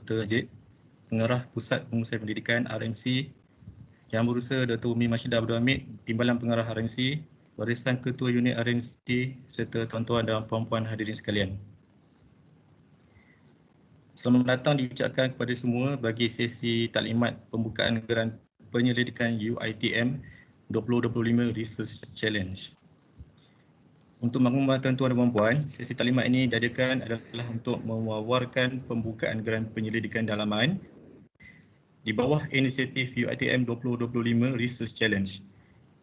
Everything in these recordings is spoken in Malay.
Dr. Ajit, Pengarah Pusat Pengurusan Pendidikan RMC, Yang Berusaha Dr. Umi Masyidah Abdul Hamid, Timbalan Pengarah RMC, Barisan Ketua Unit RMC, serta tuan-tuan dan puan-puan hadirin sekalian. Selamat datang diucapkan kepada semua bagi sesi taklimat pembukaan Geran Penyelidikan UiTM 2025 Research Challenge. Untuk maklumat tuan-tuan dan puan-puan, sesi taklimat ini diadakan adalah untuk mewawarkan pembukaan Geran Penyelidikan Dalaman di bawah inisiatif UiTM 2025 Research Challenge.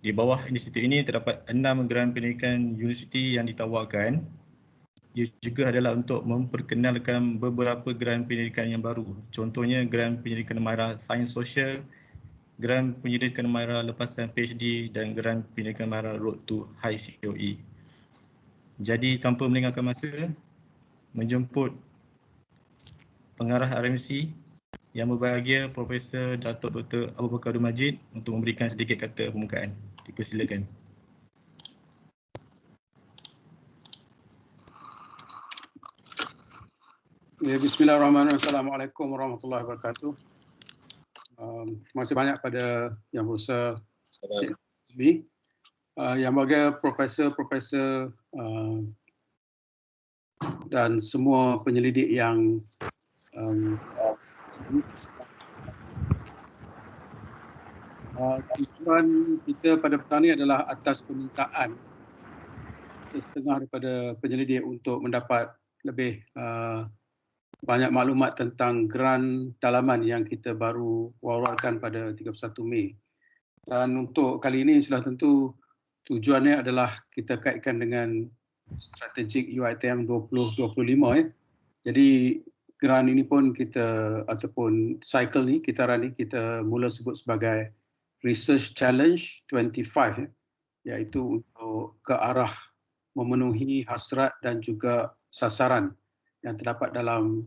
Di bawah inisiatif ini terdapat 6 geran pendidikan universiti yang ditawarkan. Ia juga adalah untuk memperkenalkan beberapa geran pendidikan yang baru. Contohnya Geran Pendidikan Mahara Sains Sosial, Geran Pendidikan Mahara Lepasan PhD dan Geran Pendidikan Mahara Road to High COE. Jadi tanpa melengahkan masa, menjemput Pengarah RMC yang berbahagia Profesor Datuk Dr. Abu Bakar Majid untuk memberikan sedikit kata pembukaan. Dipersilakan. Ya, Bismillahirrahmanirrahim. Assalamualaikum warahmatullahi wabarakatuh. Terima kasih banyak pada Yang Berusaha yang bagi profesor dan semua penyelidik yang tujuan kita pada petang ini adalah atas permintaan setengah daripada penyelidik untuk mendapat lebih banyak maklumat tentang geran dalaman yang kita baru wawarkan pada 31 Mei. Dan untuk kali ini sudah tentu tujuannya adalah kita kaitkan dengan strategik UiTM 2025. Jadi geran ini pun kita, ataupun cycle ni, kita mula sebut sebagai Research Challenge 25, iaitu untuk ke arah memenuhi hasrat dan juga sasaran yang terdapat dalam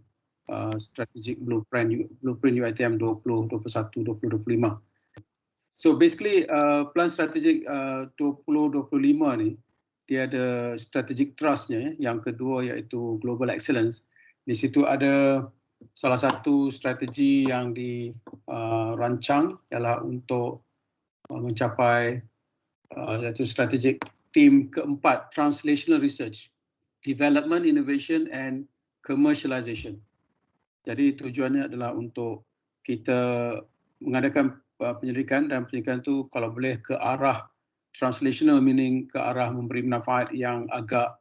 strategic blueprint UiTM 2021-2025. So basically plan strategik 2025 ni dia ada strategic trustnya. Yang kedua iaitu global excellence. Di situ ada salah satu strategi yang dirancang ialah untuk mencapai iaitu strategic theme keempat, translational research, development, innovation and commercialization. Jadi tujuannya adalah untuk kita mengadakan penyelidikan, dan penyelidikan itu kalau boleh ke arah translational, meaning ke arah memberi manfaat yang agak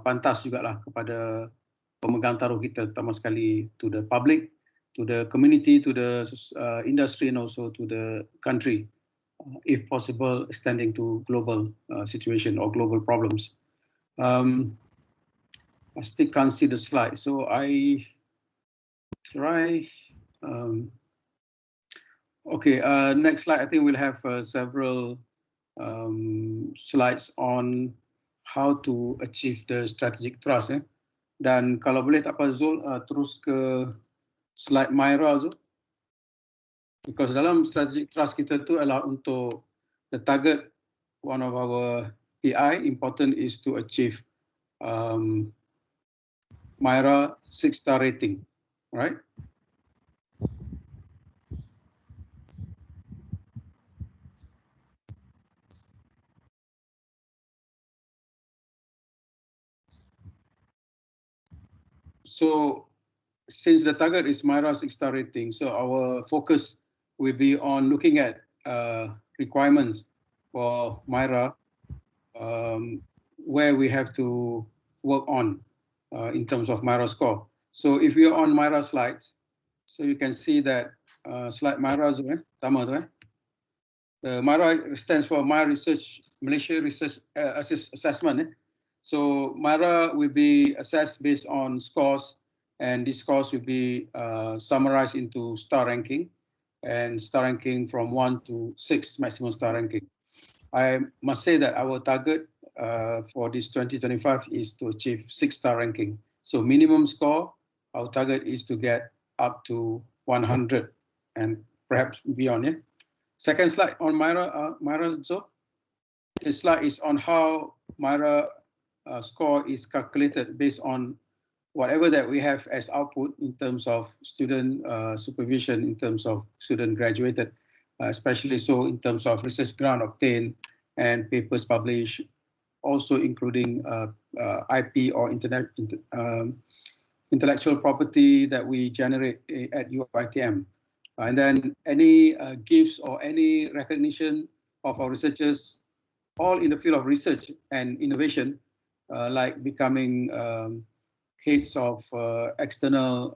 pantas jugalah kepada pemegang taruh kita, terutama sekali to the public, to the community, to the industry and also to the country, if possible extending to global situation or global problems. I still can't see the slide, so I try. Okay, next slide. I think we'll have several slides on how to achieve the strategic trust. Dan kalau boleh tak apa Zul, terus ke slide Myra Zul. Because dalam strategic trust kita tu adalah untuk the target, one of our PI important is to achieve Myra 6-star rating, right? So since the target is Myra 6-star rating, so our focus will be on looking at requirements for Myra, where we have to work on in terms of Myra score. So if you are on Myra slides, so you can see that slide Myra tu sama tu The Myra stands for My Research Malaysia Research Assessment. So Myra will be assessed based on scores, and these scores will be summarized into star ranking, and star ranking from 1 to 6, maximum star ranking. I must say that our target for this 2025 is to achieve 6-star ranking. So minimum score, our target is to get up to 100 and perhaps beyond. Second slide on Myra. So this slide is on how Myra score is calculated based on whatever that we have as output in terms of student supervision, in terms of student graduated, especially so in terms of research grant obtained and papers published, also including IP or intellectual property that we generate at UiTM. And then any gifts or any recognition of our researchers, all in the field of research and innovation, like becoming heads of external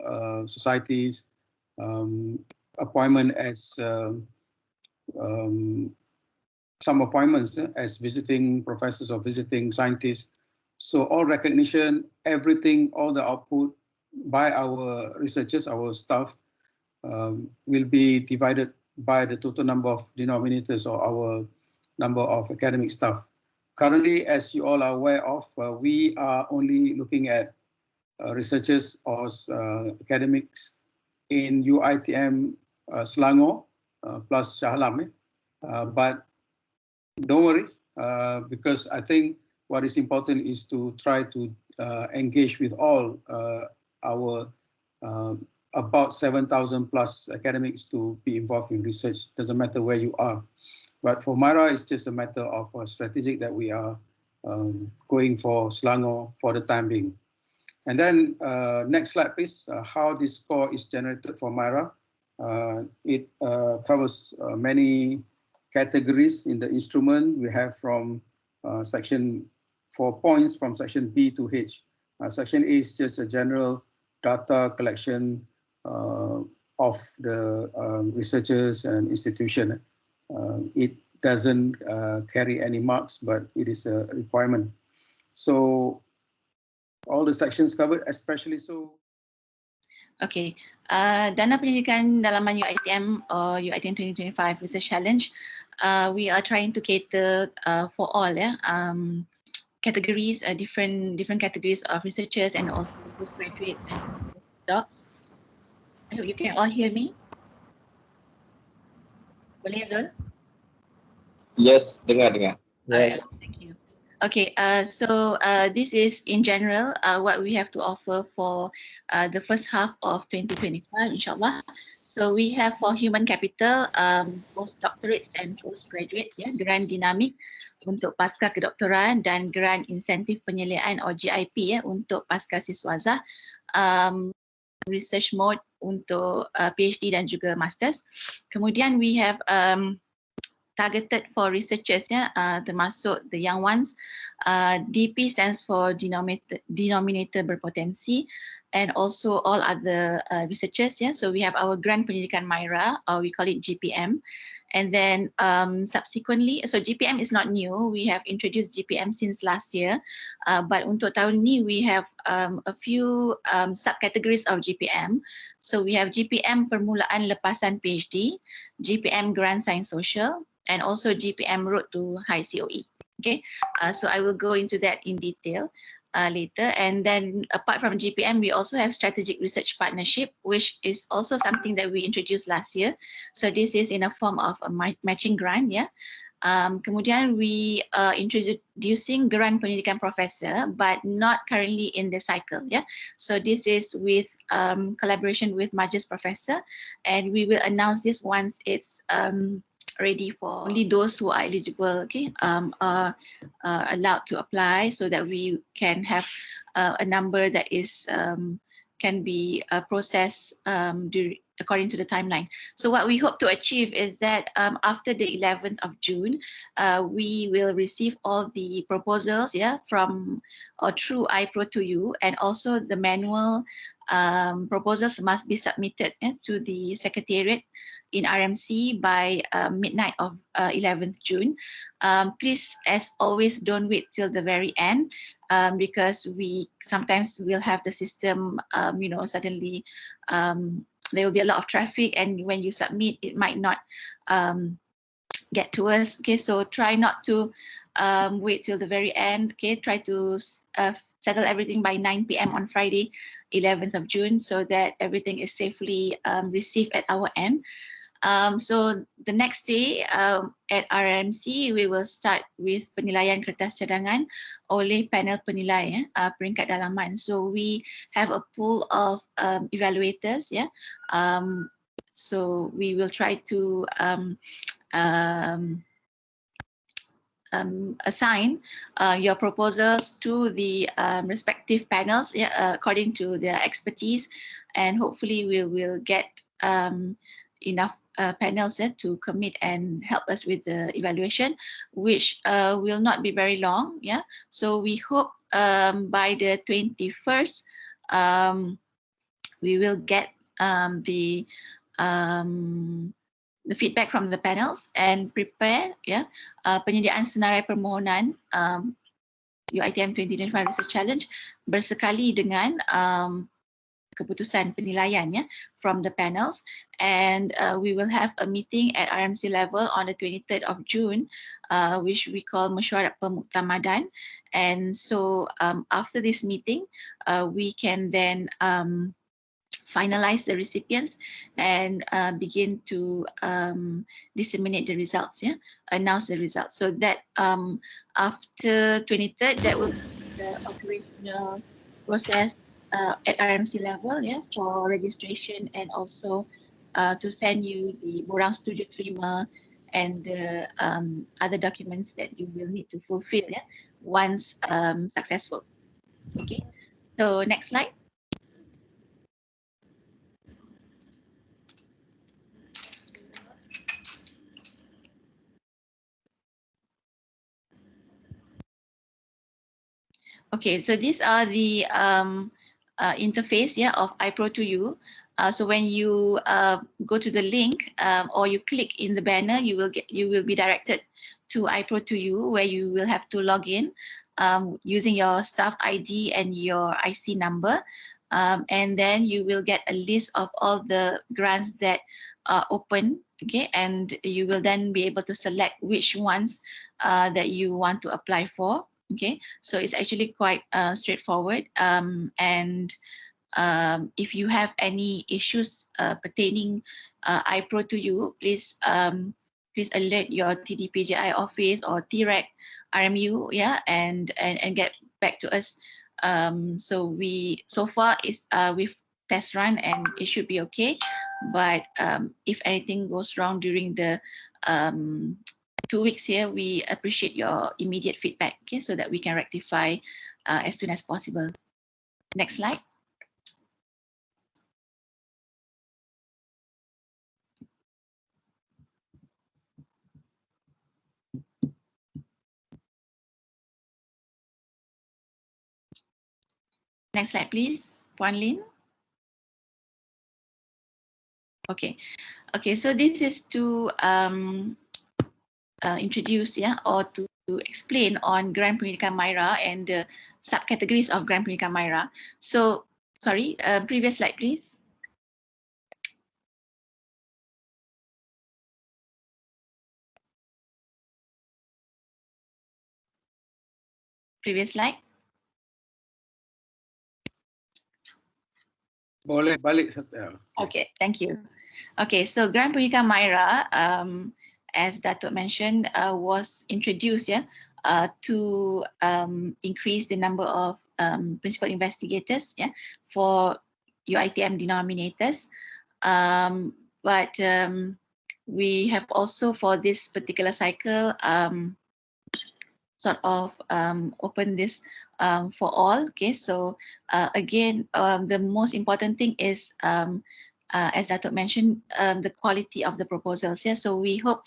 societies, appointment as some appointments as visiting professors or visiting scientists. So all recognition, everything, all the output by our researchers, our staff, will be divided by the total number of denominators or our number of academic staff. Currently, as you all are aware of, we are only looking at researchers or academics in UiTM Selangor plus Shah Alam. But don't worry, because I think what is important is to try to engage with all our about 7,000 plus academics to be involved in research. Doesn't matter where you are. But for Myra, it's just a matter of strategic that we are going for Selangor for the time being. And then next slide, please. How this score is generated for Myra. It covers many categories in the instrument. We have from section 4 points from section B to H. Section A is just a general data collection of the researchers and institution. It doesn't carry any marks, but it is a requirement. So all the sections covered, especially so. Okay, dana pendidikan dalaman UiTM or UiTM 2025 Research Challenge, we are trying to cater for all categories, different categories of researchers and also postgraduate and postdocs. I hope you can all hear me. Boleh, Zul? Yes, dengar. Yes. Yes. Thank you. Okay, so this is in general what we have to offer for the first half of 2025, inshallah. So we have for human capital, postdoctorates and postgraduates, geran dinamik untuk pasca kedoktoran dan geran insentif penyeliaan or GIP untuk pasca siswazah, research mode untuk PhD dan juga masters. Kemudian we have targeted for researchers, termasuk the young ones. DP stands for denominator berpotensi, and also all other researchers. So we have our Grant Penyelidikan Myra, or we call it GPM. And then subsequently, so GPM is not new. We have introduced GPM since last year. But untuk tahun ini, we have a few subcategories of GPM. So we have GPM Permulaan Lepasan PhD, GPM Grant Science Social, and also GPM Road to High COE. Okay, so I will go into that in detail later. And then apart from GPM, we also have Strategic Research Partnership, which is also something that we introduced last year. So this is in a form of a matching grant, kemudian we are introducing Geran Penyelidikan Professor, but not currently in the cycle, So this is with collaboration with Majlis Professor, and we will announce this once it's ready for only those who are eligible, are allowed to apply, so that we can have a number that is can be processed according to the timeline. So what we hope to achieve is that after the 11th of June, we will receive all the proposals, from or through iPro2U, and also the manual proposals must be submitted to the Secretariat in RMC by midnight of 11th June. Please, as always, don't wait till the very end, because we sometimes will have the system, suddenly there will be a lot of traffic, and when you submit, it might not get to us. Okay, so try not to wait till the very end. Okay, try to settle everything by 9 p.m. on Friday, 11th of June, so that everything is safely received at our end. So the next day at RMC, we will start with penilaian kertas cadangan oleh panel penilai peringkat dalaman. So we have a pool of evaluators, so we will try to assign your proposals to the respective panels according to their expertise, and hopefully we will get enough panels to commit and help us with the evaluation, which will not be very long. So we hope by the 21st we will get the feedback from the panels and prepare penyediaan senarai permohonan UiTM 2025 Research Challenge bersekali dengan keputusan penilaian from the panels, and we will have a meeting at RMC level on the 23rd of June, which we call mesyuarat pemuktamadan. And so after this meeting, we can then finalize the recipients and begin to disseminate the results, announce the results. So that after 23rd, that will be the operational process at RMC level, for registration, and also to send you the borang setuju terima and the other documents that you will need to fulfill once successful. Okay, so next slide. Okay, so these are the interface of iPro2U. So when you go to the link or you click in the banner, you will be directed to iPro2U, where you will have to log in using your staff ID and your IC number, and then you will get a list of all the grants that are open. Okay, and you will then be able to select which ones that you want to apply for. Okay, so it's actually quite straightforward, and if you have any issues pertaining iPro2U, please alert your TDPJI office or TREC RMU, and get back to us. So far we've test run and it should be okay, but if anything goes wrong during the 2 weeks here, we appreciate your immediate feedback, okay, so that we can rectify as soon as possible. Next slide. Next slide, please, Puan Lin. Okay, so this is to introduce or to explain on Grant Penyelidikan Myra and the subcategories of Grant Penyelidikan Myra. So, sorry, previous slide, please. Previous slide. Boleh balik. Okay, thank you. Okay, so Grant Penyelidikan Myra, as Datuk mentioned, was introduced to increase the number of principal investigators for UiTM denominators. But we have also, for this particular cycle, sort of open this for all. Okay, so again, the most important thing is, as Datuk mentioned, the quality of the proposals. So we hope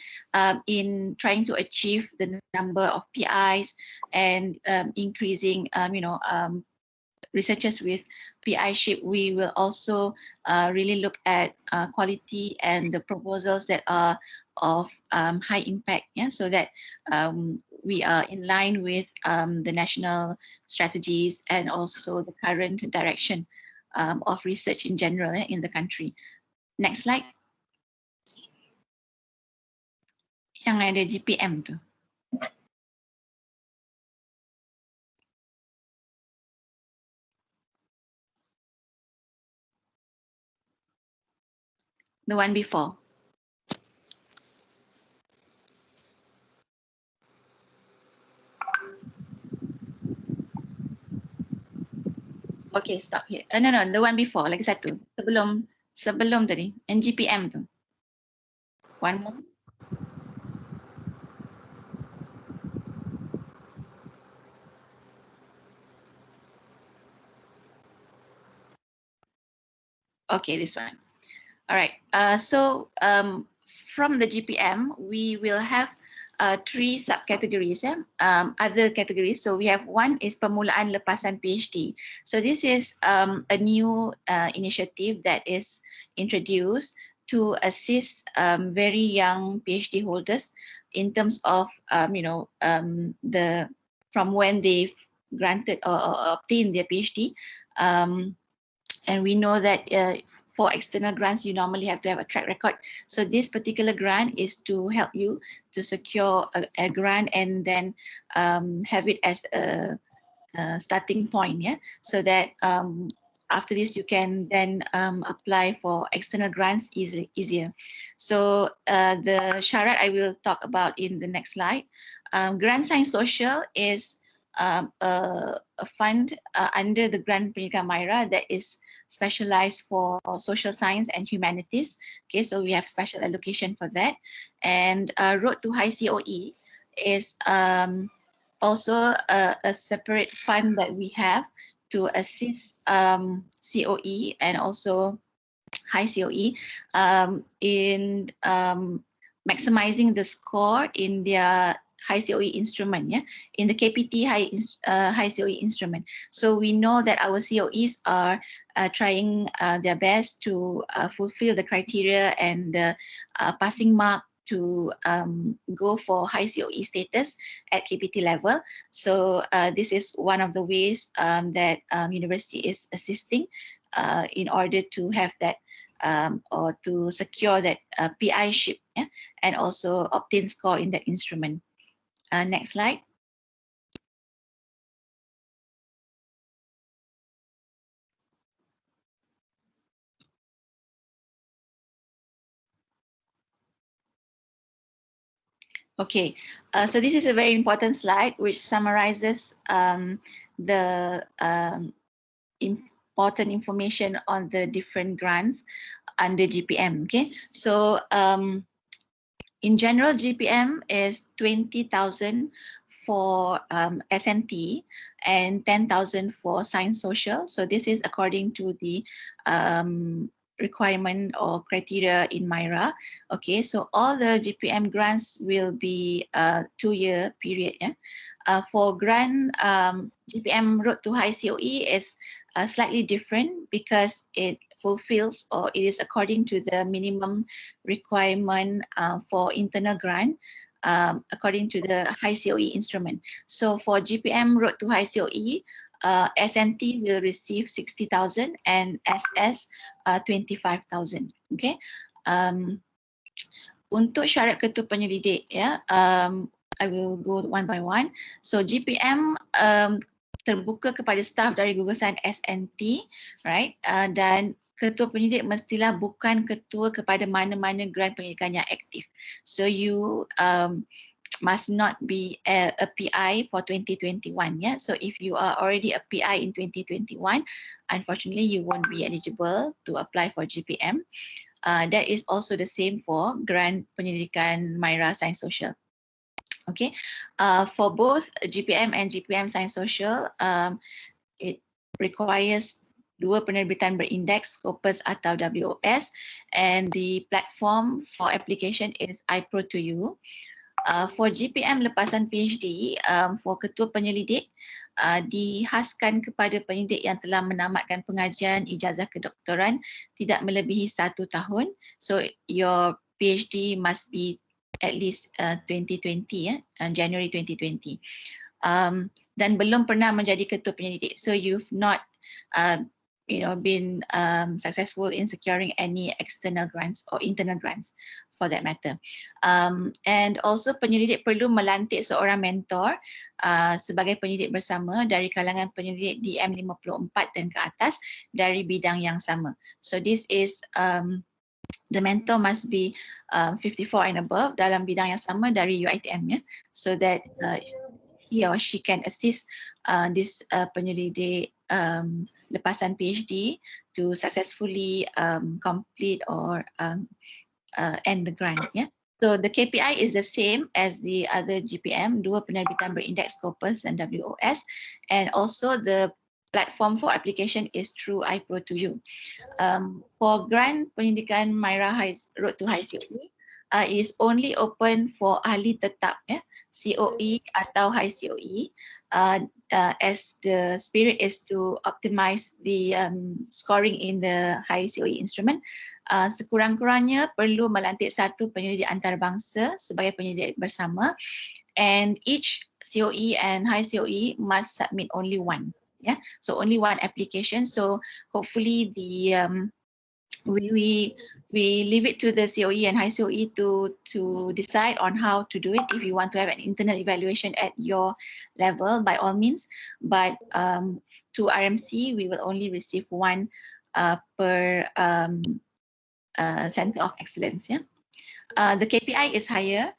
in trying to achieve the number of PIs and increasing, researchers with PI-ship, we will also really look at quality and the proposals that are of high impact, so that we are in line with the national strategies and also the current direction of research in general in the country. Next slide. Yang ada GPM tu. The one before. Okay, stop here. No, the one before, lagi satu. Sebelum tadi, NGPM tu. One more. Okay, this one. All right. From the GPM, we will have 3 subcategories. Other categories. So we have one is permulaan lepasan PhD. So this is a new initiative that is introduced to assist very young PhD holders in terms of from when they've granted or obtained their PhD. And we know that for external grants, you normally have to have a track record. So this particular grant is to help you to secure a grant and then have it as a starting point, yeah. So that after this, you can then apply for external grants easier. So the syarat I will talk about in the next slide. Grant Science Social is a fund under the Grant Penyelidikan Myra that is specialized for social science and humanities. Okay, so we have special allocation for that. And Road to High COE is also a separate fund that we have to assist COE and also high COE in maximizing the score in their high COE instrument, yeah, in the KPT high COE instrument. So we know that our COEs are trying their best to fulfill the criteria and the passing mark to go for high COE status at KPT level. So this is one of the ways that university is assisting in order to have that or to secure that PI-ship, yeah, and also obtain score in that instrument. Next slide. Okay, so this is a very important slide which summarizes the important information on the different grants under GPM. Okay, so in general, GPM is 20,000 for SNT and 10,000 for Science Social. So this is according to the requirement or criteria in Myra. Okay, so all the GPM grants will be a 2-year period. Yeah? For grant, GPM Road to High COE is slightly different because it fulfills or it is according to the minimum requirement for internal grant according to the high COE instrument. So for GPM Road to High COE, SNT will receive 60,000 and SS 25,000. Okay. Untuk syarat ketua penyelidik, ya, I will go one by one. So GPM terbuka kepada staf dari gugusan SNT, right? Dan ketua penyelidik mestilah bukan ketua kepada mana-mana grant penyelidikan yang aktif. So you must not be a PI for 2021. Yeah. So if you are already a PI in 2021, unfortunately you won't be eligible to apply for GPM. That is also the same for grant penyelidikan Myra Science Social. Okay, for both GPM and GPM Science Social, it requires 2 penerbitan berindeks, Scopus atau WOS, and the platform for application is iPro2U. For GPM lepasan PhD, for ketua penyelidik, dihaskan kepada penyelidik yang telah menamatkan pengajian ijazah kedoktoran tidak melebihi 1 tahun. So your PhD must be at least 2020, ya, January 2020. Dan belum pernah menjadi ketua penyelidik. So you've not been successful in securing any external grants or internal grants for that matter. And also penyelidik perlu melantik seorang mentor sebagai penyelidik bersama dari kalangan penyelidik DM54 dan ke atas dari bidang yang sama. So this is the mentor must be 54 and above dalam bidang yang sama dari UiTM, ya, so that he or she can assist this penyelidik lepasan PhD to successfully complete or end the grant. Yeah. So the KPI is the same as the other GPM, dua penerbitan berindeks Scopus dan WOS, and also the platform for application is through iPro2U. For grant pendidikan Myra Road to High COE, is only open for ahli tetap, COE atau High COE, as the spirit is to optimize the scoring in the High COE instrument. Sekurang-kurangnya perlu melantik satu penyelidik antarabangsa sebagai penyelidik bersama, and each COE and High COE must submit only one. Yeah, so only one application. So hopefully the we leave it to the COE and High COE to decide on how to do it. If you want to have an internal evaluation at your level, by all means, but to RMC we will only receive one per center of excellence. Yeah, the KPI is higher.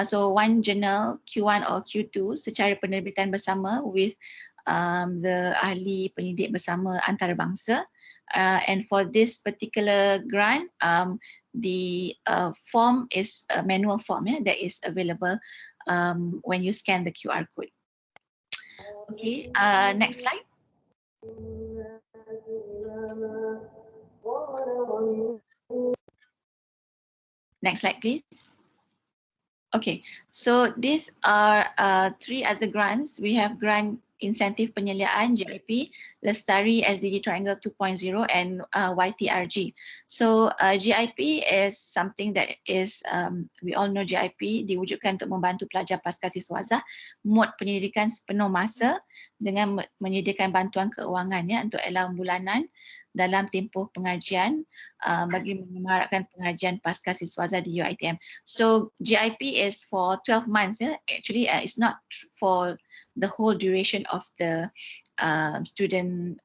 So one journal Q1 or Q2 secara penerbitan bersama with the ahli penyidik bersama antarabangsa, and for this particular grant, the form is a manual form that is available when you scan the QR code. Okay, next slide. Next slide, please. Okay, so these are three other grants. We have grant insentif penyeliaan GIP, Lestari SDG Triangle 2.0, and YTRG. So GIP is something that is, we all know GIP diwujudkan untuk membantu pelajar pasca siswaza mod penyelidikan sepenuh masa dengan menyediakan bantuan keuangan untuk allowance bulanan dalam tempoh pengajian bagi menyemarakkan pengajian pasca siswaza di UiTM. So GIP is for 12 months. Actually, it's not for the whole duration of the student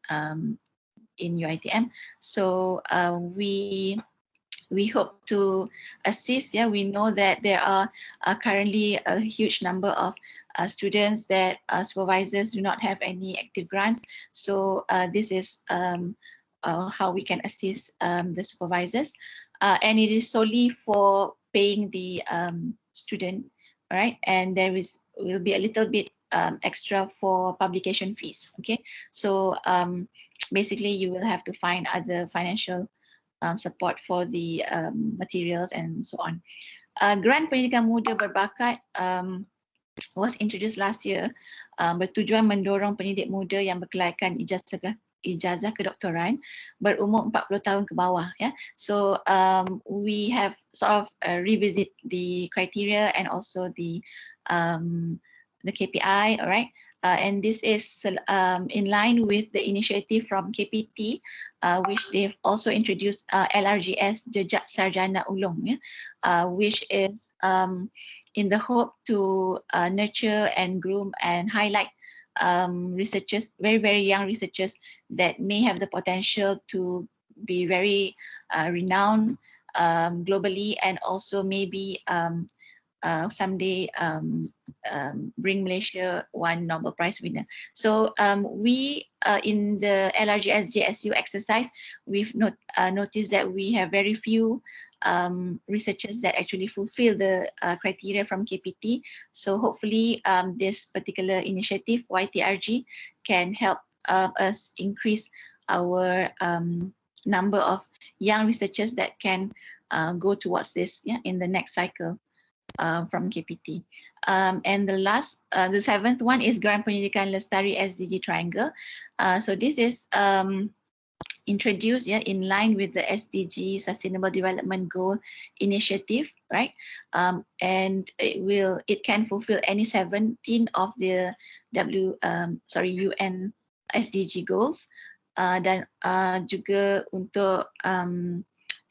in UiTM. So we hope to assist. Yeah, we know that there are currently a huge number of students that supervisors do not have any active grants. So this is how we can assist the supervisors, and it is solely for paying the student, right? And there will be a little bit extra for publication fees. Okay, so basically you will have to find other financial support for the materials and so on. Grant Pendidikan Muda Berbakat was introduced last year, bertujuan mendorong pendidik muda yang berkelayakan ijazah kedoktoran berumur 40 tahun ke bawah. Yeah, so we have sort of revisit the criteria and also the KPI. All right, and this is in line with the initiative from KPT, which they've also introduced LRGS Jejak Sarjana Ulung, which is in the hope to nurture and groom and highlight researchers, very young researchers that may have the potential to be very renowned globally, and also maybe someday bring Malaysia one Nobel Prize winner. So we in the LRGS JSU exercise, we've noticed that we have very few researchers that actually fulfill the criteria from KPT. So hopefully this particular initiative, YTRG, can help us increase our number of young researchers that can go towards this in the next cycle from KPT. And the seventh one is Grant Pendidikan Lestari SDG Triangle. So this is introduced in line with the SDG Sustainable Development Goal Initiative, right? And it can fulfill any 17 of the UN SDG goals, dan juga untuk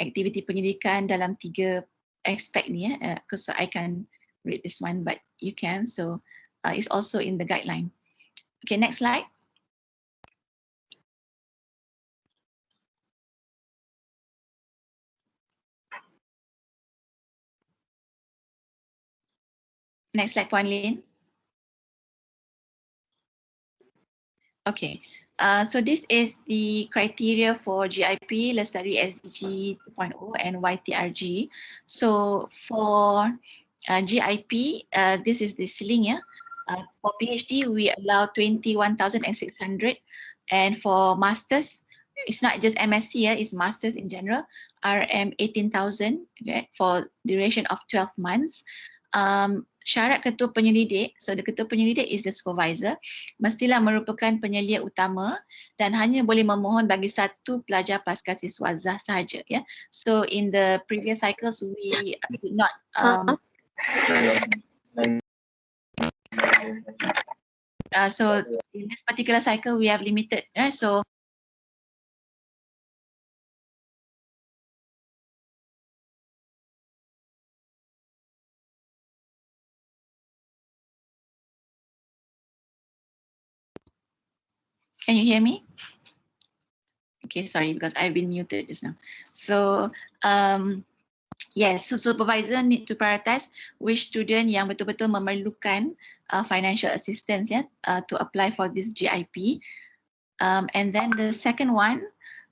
aktiviti pendidikan dalam 3 aspek ni, because I can read this one, but you can. So it's also in the guideline. Okay, next slide. Next slide, Puan Lin. Okay, So this is the criteria for GIP, Lestari SDG 2.0 and YTRG. So for GIP, this is the ceiling, yeah. For PhD, we allow 21,600, and for masters, it's not just MSc, yeah, it's masters in general, RM 18,000, okay, for duration of 12 months. Syarat ketua penyelidik, so the ketua penyelidik is the supervisor, mestilah merupakan penyelia utama dan hanya boleh memohon bagi satu pelajar pasca siswazah sahaja, ya. So in the previous cycles we did not so in this particular cycle we have limited, right? So can you hear me? Okay, sorry, because I've been muted just now. So yes, so supervisor need to prioritize which student yang betul-betul memerlukan financial assistance, ya, to apply for this GIP. And then the second one,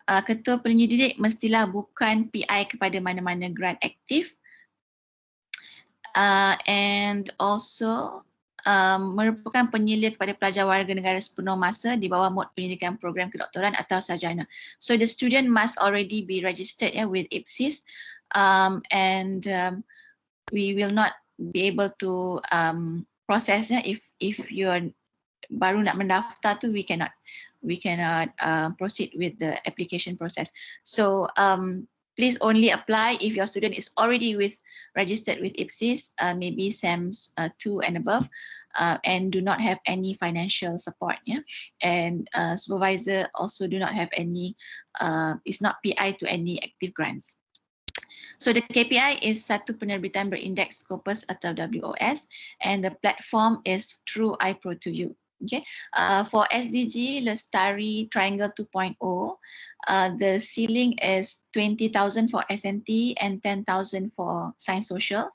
ketua penyelidik mestilah bukan PI kepada mana-mana grant aktif. And also merupakan penyelia kepada pelajar warga negara sepenuh masa di bawah mod pendidikan program kedoktoran atau sarjana. So the student must already be registered, yeah, with IPSIS, and we will not be able to process, yeah, if you're baru nak mendaftar tu, we cannot proceed with the application process. So please only apply if your student is already registered with IPSIS, maybe SAMS 2 and above, and do not have any financial support, yeah. And supervisor also do not have any, is not PI to any active grants. So the KPI is satu penerbitan berindeks Scopus atau WOS, and the platform is through iPro2U. Okay, for SDG Lestari Triangle 2.0, the ceiling is 20,000 for SNT and 10,000 for Science Social.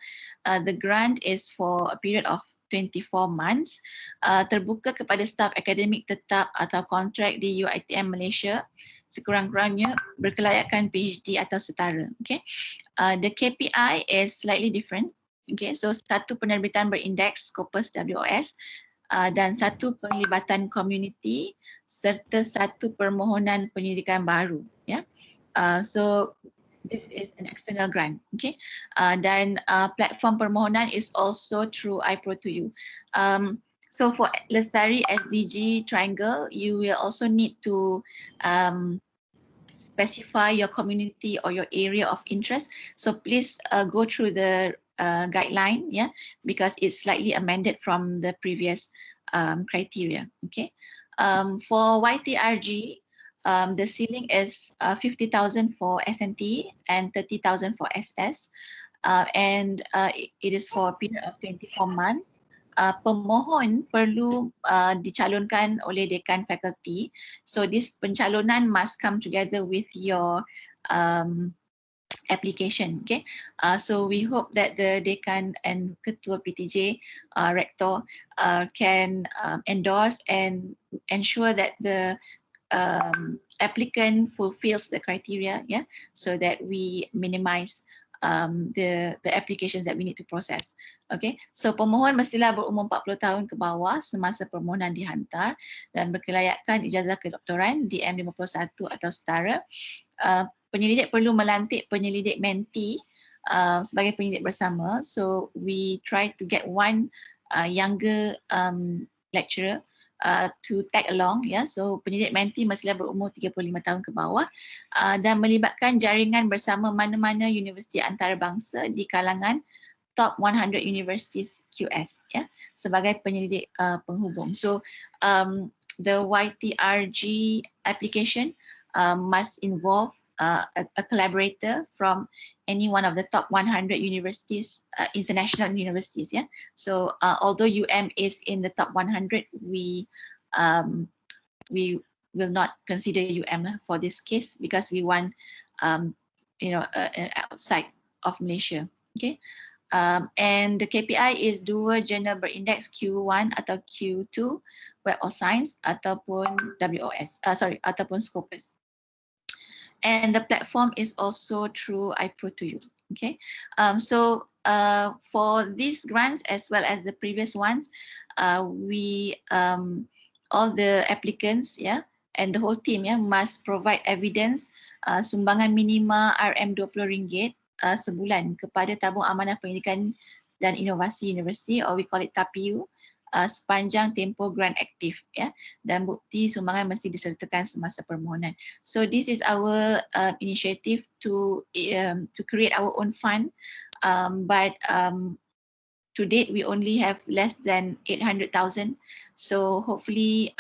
The grant is for a period of 24 months, terbuka kepada staf akademik tetap atau kontrak di UiTM Malaysia, sekurang-kurangnya berkelayakan PhD atau setara. Okay, the KPI is slightly different. Okay, so satu penerbitan berindeks Scopus WOS, dan satu penglibatan komuniti serta satu permohonan penyelidikan baru, ya. So this is an external grant, okay. Dan platform permohonan is also through iPro2U. So for Lestari SDG Triangle, you will also need to specify your community or your area of interest. So please go through the guideline, yeah, because it's slightly amended from the previous criteria. Okay, for YTRG, the ceiling is 50,000 for SNT and 30,000 for SS, and it is for a period of 24 months. Pemohon perlu dicalonkan oleh dekan faculty. So this pencalonan must come together with your application. Okay, so we hope that the dekan and ketua PTJ, rector, can endorse and ensure that the applicant fulfills the criteria, yeah, so that we minimize the applications that we need to process. Okay, so pemohon mestilah berumur 40 tahun ke bawah semasa permohonan dihantar dan berkelayakan ijazah kedoktoran DM51 atau setara. Penyelidik perlu melantik penyelidik mentee sebagai penyelidik bersama. So we try to get one younger lecturer to tag along, ya. So penyelidik mentee mestilah berumur 35 tahun ke bawah dan melibatkan jaringan bersama mana-mana universiti antarabangsa di kalangan top 100 universities QS, ya, sebagai penyelidik penghubung. So the YTRG application must involve a collaborator from any one of the top 100 universities, international universities. Yeah. So although UM is in the top 100, we will not consider UM for this case because we want, outside of Malaysia. Okay. And the KPI is dua jurnal berindeks Q1 atau Q2 Web of Science ataupun ataupun Scopus. And the platform is also through iPro2U. Okay, for these grants as well as the previous ones, all the applicants, and the whole team, must provide evidence sumbangan minima RM20 sebulan kepada Tabung Amanah Pendidikan dan Inovasi Universiti, or we call it TAPIU, sepanjang tempoh grant aktif, dan bukti sumbangan mesti disertakan semasa permohonan. So this is our initiative to create our own fund, but to date we only have less than 800,000. So hopefully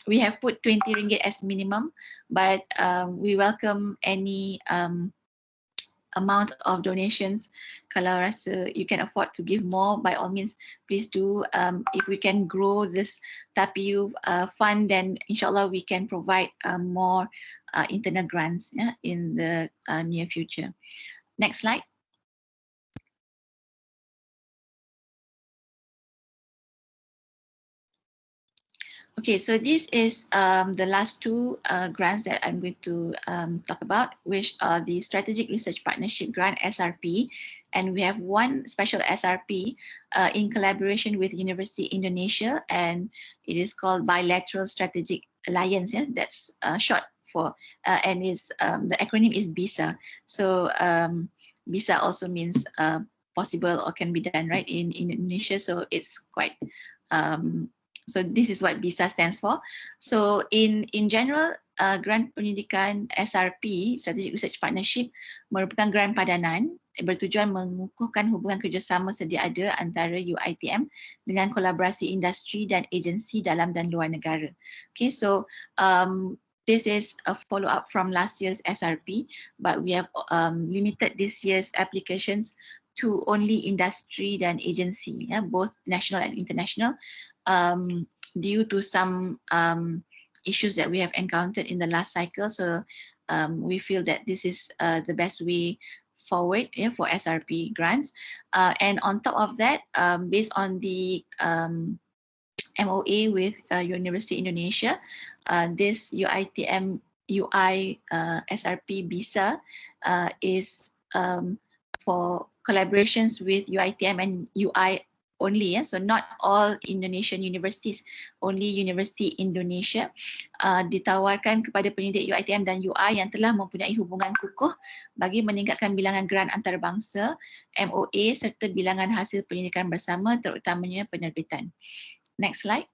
we have put 20 ringgit as minimum, but we welcome any amount of donations. Kalau rasa you can afford to give more, by all means, please do. If we can grow this TAPIU fund, then inshallah we can provide more internal grants in the near future. Next slide. Okay, so this is the last two grants that I'm going to talk about, which are the Strategic Research Partnership Grant, SRP, and we have one special SRP in collaboration with University Indonesia, and it is called Bilateral Strategic Alliance. That's short for, and is the acronym is BISA. So BISA also means possible or can be done, right, in Indonesia. So it's quite so this is what BISA stands for. So in general, grant pendidikan SRP, Strategic Research Partnership, merupakan grant padanan bertujuan mengukuhkan hubungan kerjasama sedia ada antara UiTM dengan kolaborasi industri dan agensi dalam dan luar negara. Okay, so this is a follow-up from last year's SRP, but we have limited this year's applications to only industry dan agency, both national and international. Due to some issues that we have encountered in the last cycle. So we feel that this is the best way forward for SRP grants. And on top of that, based on the MOA with University Indonesia, this UiTM UI SRP BISA is for collaborations with UiTM and UI only, so not all Indonesian universities, only University Indonesia, ditawarkan kepada pendidik UiTM dan UI yang telah mempunyai hubungan kukuh bagi meningkatkan bilangan grant antarabangsa, MOA serta bilangan hasil pendidikan bersama, terutamanya penerbitan. Next slide.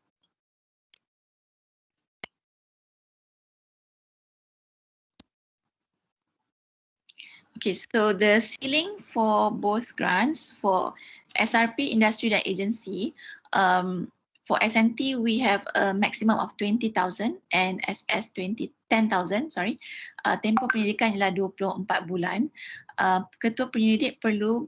Okay, so the ceiling for both grants, for SRP, industry dan agency, for SNT we have a maximum of 20,000 and SS 10,000, sorry. Tempoh pendidikan ialah 24 bulan. Ketua penyelidik perlu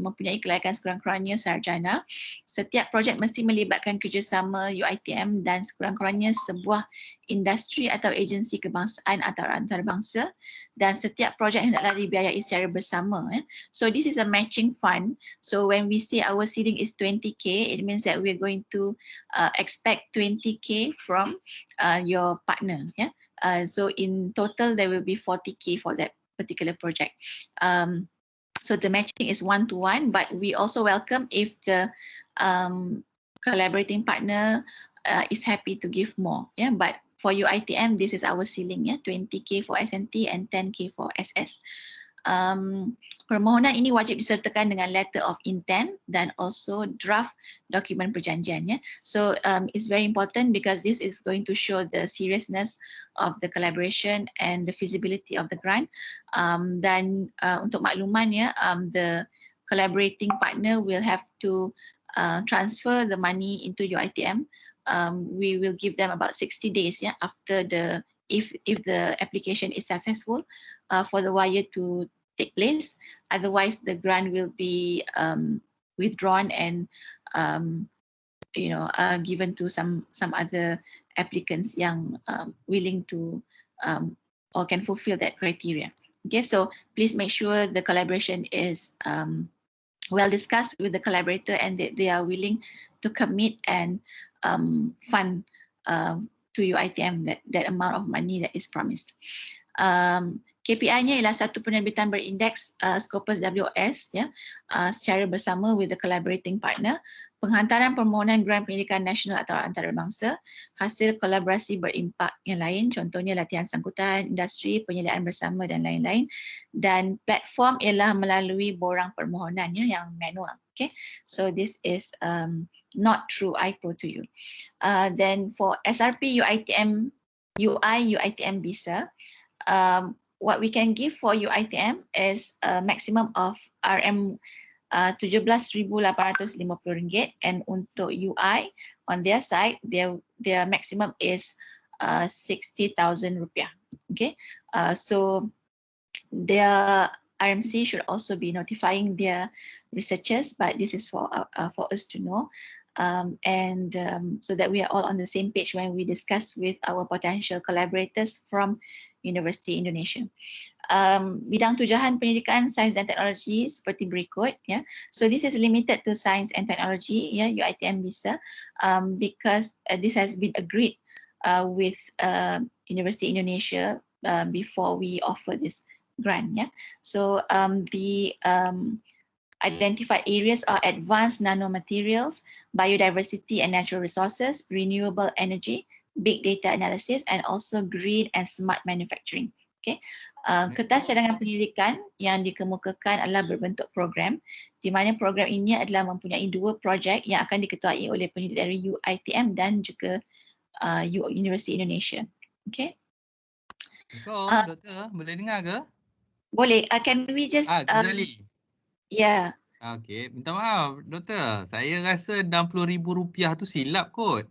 mempunyai kelayakan sekurang-kurangnya sarjana. Setiap projek mesti melibatkan kerjasama UiTM dan sekurang-kurangnya sebuah industri atau agensi kebangsaan atau antarabangsa, dan setiap projek hendaklah dibiayai secara bersama. So this is a matching fund. So when we say our ceiling is 20k, it means that we're going to expect 20k from your partner. So in total there will be 40k for that particular project. So the matching is 1-to-1, but we also welcome if the collaborating partner is happy to give more. But for UiTM, this is our ceiling, 20k for SNT and 10k for SS. Permohonan ini wajib disertakan dengan letter of intent dan also draft dokumen perjanjian. So it's very important because this is going to show the seriousness of the collaboration and the feasibility of the grant. Dan untuk makluman, the collaborating partner will have to transfer the money into UiTM. We will give them about 60 days after the if the application is successful for the wire to take place. Otherwise, the grant will be withdrawn and given to some other applicants yang willing to or can fulfill that criteria. Okay, so please make sure the collaboration is well discussed with the collaborator and that they are willing to commit and fund to UiTM that amount of money that is promised. KPI-nya ialah satu penerbitan berindeks Scopus WS secara bersama with the collaborating partner, penghantaran permohonan grant pendidikan nasional atau antarabangsa, hasil kolaborasi berimpak yang lain, contohnya latihan sangkutan, industri, penyelidikan bersama dan lain-lain, dan platform ialah melalui borang permohonan yang manual. Okay, so this is not through iPro to you. Then for SRP UiTM UiTM visa, what we can give for UiTM is a maximum of RM 17,850 ringgit, and untuk UI on their side their maximum is 60,000 rupiah. Okay, so their RMC should also be notifying their researchers, but this is for us to know. So that we are all on the same page when we discuss with our potential collaborators from University Indonesia. Bidang tujuan pendidikan sains dan teknologi seperti berikut. So this is limited to science and technology, UiTM visa, because this has been agreed with University Indonesia before we offer this grant. So the identified areas are advanced nanomaterials, biodiversity and natural resources, renewable energy, big data analysis, and also green and smart manufacturing. Okay. Kertas cadangan pendidikan yang dikemukakan adalah berbentuk program, di mana program ini adalah mempunyai 2 projek yang akan diketuai oleh pendidik dari UiTM dan juga University Indonesia. Okay. Doktor, boleh dengar ke? Boleh. Can we just ya. Okey, minta maaf doktor. Saya rasa RM60,000 tu silap kot.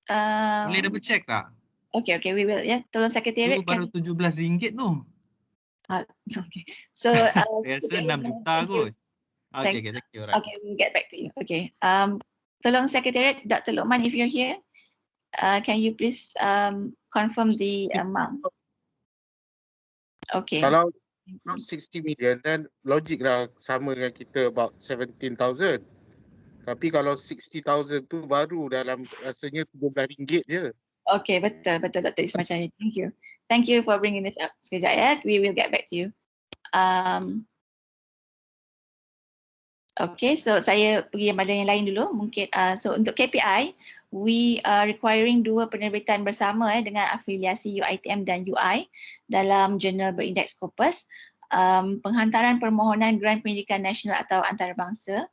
Boleh double check tak? Okay, we will. Tolong sekretariat. Tu baru RM17 tu. Okay. So saya rasa 6 juta kot. Okay, thank you. Right. Okay, we'll get back to you. Okay. Tolong sekretariat, Dr. Lokman, if you're here, can you please confirm the amount? Okay. Kalau 60 million dan logik lah sama dengan kita about 17,000. Tapi kalau 60,000 tu baru dalam rasanya RM17 je. Okay, betul Dr. Ismail. Thank you for bringing this up. Sekejap ya, we will get back to you. Okay, so saya pergi pada yang lain dulu. Mungkin so untuk KPI, we are requiring 2 penerbitan bersama dengan afiliasi UiTM dan UI dalam jurnal berindeks Scopus. Penghantaran permohonan grant pendidikan nasional atau antarabangsa,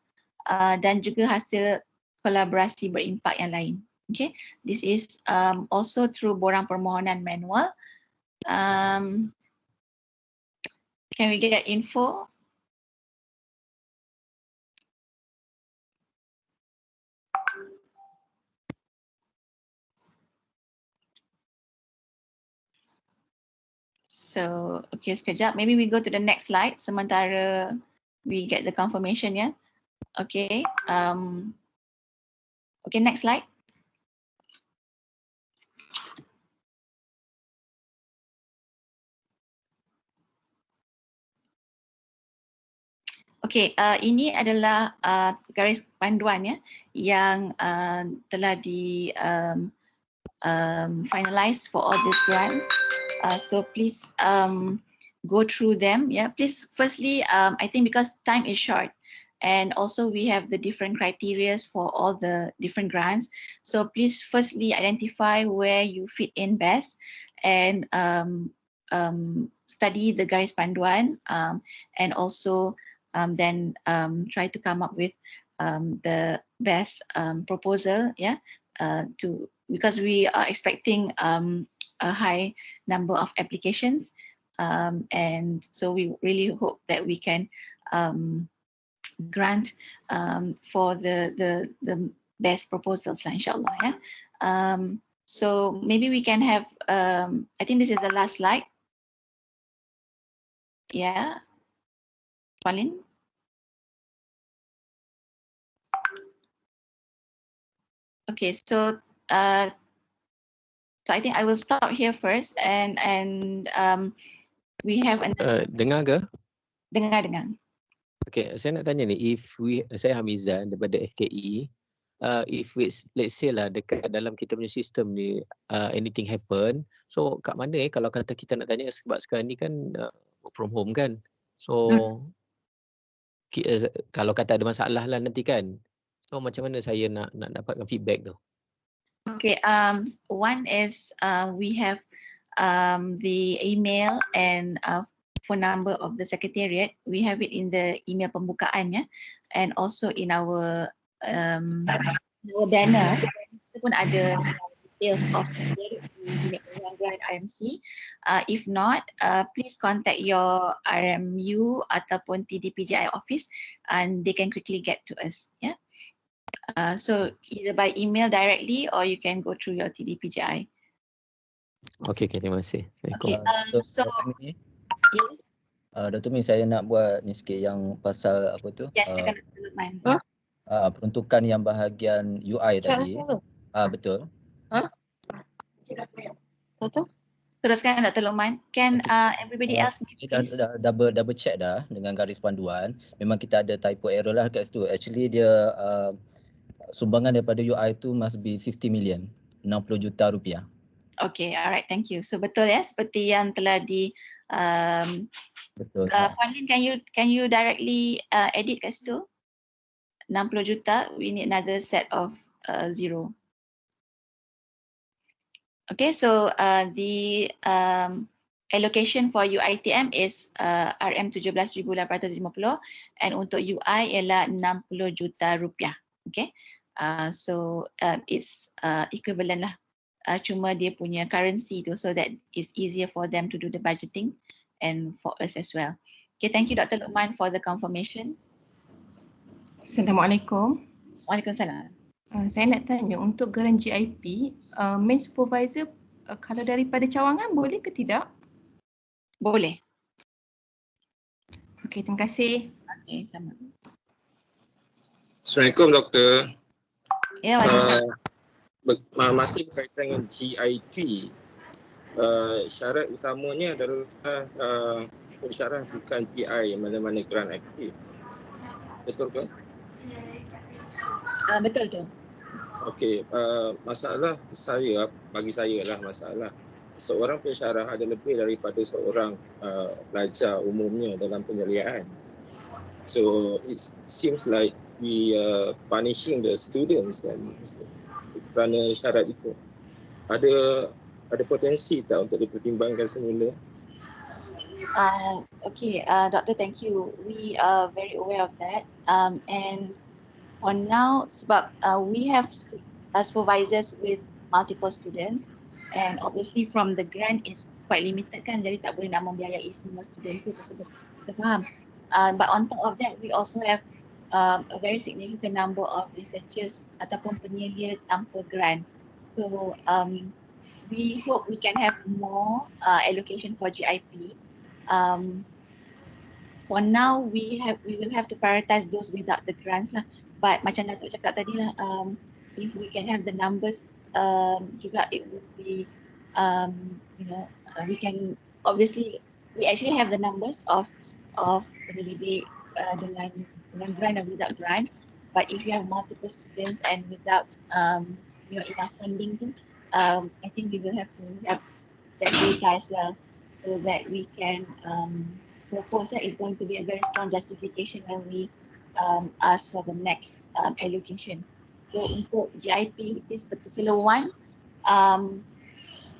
dan juga hasil kolaborasi berimpak yang lain. Okay, this is also through borang permohonan manual. Can we get info? So, okay, sekejap. Maybe we go to the next slide sementara we get the confirmation, ya. Okay. Okay, next slide. Okay, ini adalah garis panduan ya yang telah di finalize for all these grants. So please go through them. Please, firstly, I think because time is short, and also we have the different criteria for all the different grants. So please, firstly, identify where you fit in best, and study the garis panduan, and also then try to come up with the best proposal. Because we are expecting a high number of applications, and so we really hope that we can grant for the best proposals, inshallah. So maybe we can have, I think this is the last slide. Yeah, Pauline. Okay, so so I think I will stop here first, and we have another. Dengar ke? Dengar. Okay, saya nak tanya ni, saya Hamizan daripada FKE, if let's say lah dekat dalam kita punya sistem ni anything happen, so kat mana kalau kata kita nak tanya, sebab sekarang ni kan work from home kan, so kalau kata ada masalah lah nanti kan, so macam mana saya nak dapatkan feedback tu? Okay, one is we have the email and phone number of the secretariat. We have it in the email pembukaan, ya, and also in our banner. Kita pun ada details of unit Grant RMC. If not, please contact your RMU ataupun TDPJI office, and they can quickly get to us. Yeah. So either by email directly or you can go through your TDPJI. Okay, terima kasih. Okay, so Dr. Mi, saya nak buat ni sikit yang pasal apa tu? yes, silakan Dr. Luqman. Peruntukan yang bahagian UI tadi. Betul. Betul. Teruskan Dr. Luqman. Can everybody else please? Dah double check dah dengan garis panduan. Memang kita ada typo error lah kat situ. Actually dia sumbangan daripada UI tu must be 60 million, 60 juta rupiah. Okay, alright, thank you. So betul ya, seperti yang telah di betul. Puan Lin, can you directly edit kat situ? 60 juta, we need another set of 0. Okay, so the allocation for UiTM is RM17,850 and untuk UI ialah 60 juta rupiah. Okay, so it's equivalent lah. Cuma dia punya currency tu, so that it's easier for them to do the budgeting and for us as well. Okay, thank you Dr. Luqman for the confirmation. Assalamualaikum. Waalaikumsalam. Saya nak tanya untuk geran GIP, main supervisor kalau daripada cawangan boleh ke tidak? Boleh. Okey, terima kasih. Okey, sama. Assalamualaikum Doktor. Ya, waalaikumsalam. Masih berkaitan dengan GIP, syarat utamanya adalah pensyarah bukan PI mana-mana grant aktif. Betul ke? Betul tu. Okey, masalah bagi saya lah masalah. Seorang pensyarah ada lebih daripada seorang pelajar umumnya dalam penyeliaan. So it seems like we are punishing the students dan kerana syarat itu. Ada potensi tak untuk dipertimbangkan semula? Okay, Doctor, thank you. We are very aware of that. And for now, sebab we have supervisors with multiple students, and obviously from the grant is quite limited kan, jadi tak boleh nak membiayai semua students itu, kita faham. But on top of that, we also have a very significant number of researchers ataupun penyelia tanpa grant. So we hope we can have more allocation for GIP. For now, we will have to prioritize those without the grants lah. But macam Datuk cakap tadi lah, if we can have the numbers juga, it would be we can obviously we actually have the numbers of penyelidik dengan grant and without grant. But if you have multiple students and without enough funding, I think we will have to have that data as well, so that we can propose that. It's going to be a very strong justification when we ask for the next allocation. So untuk GIP, this particular one,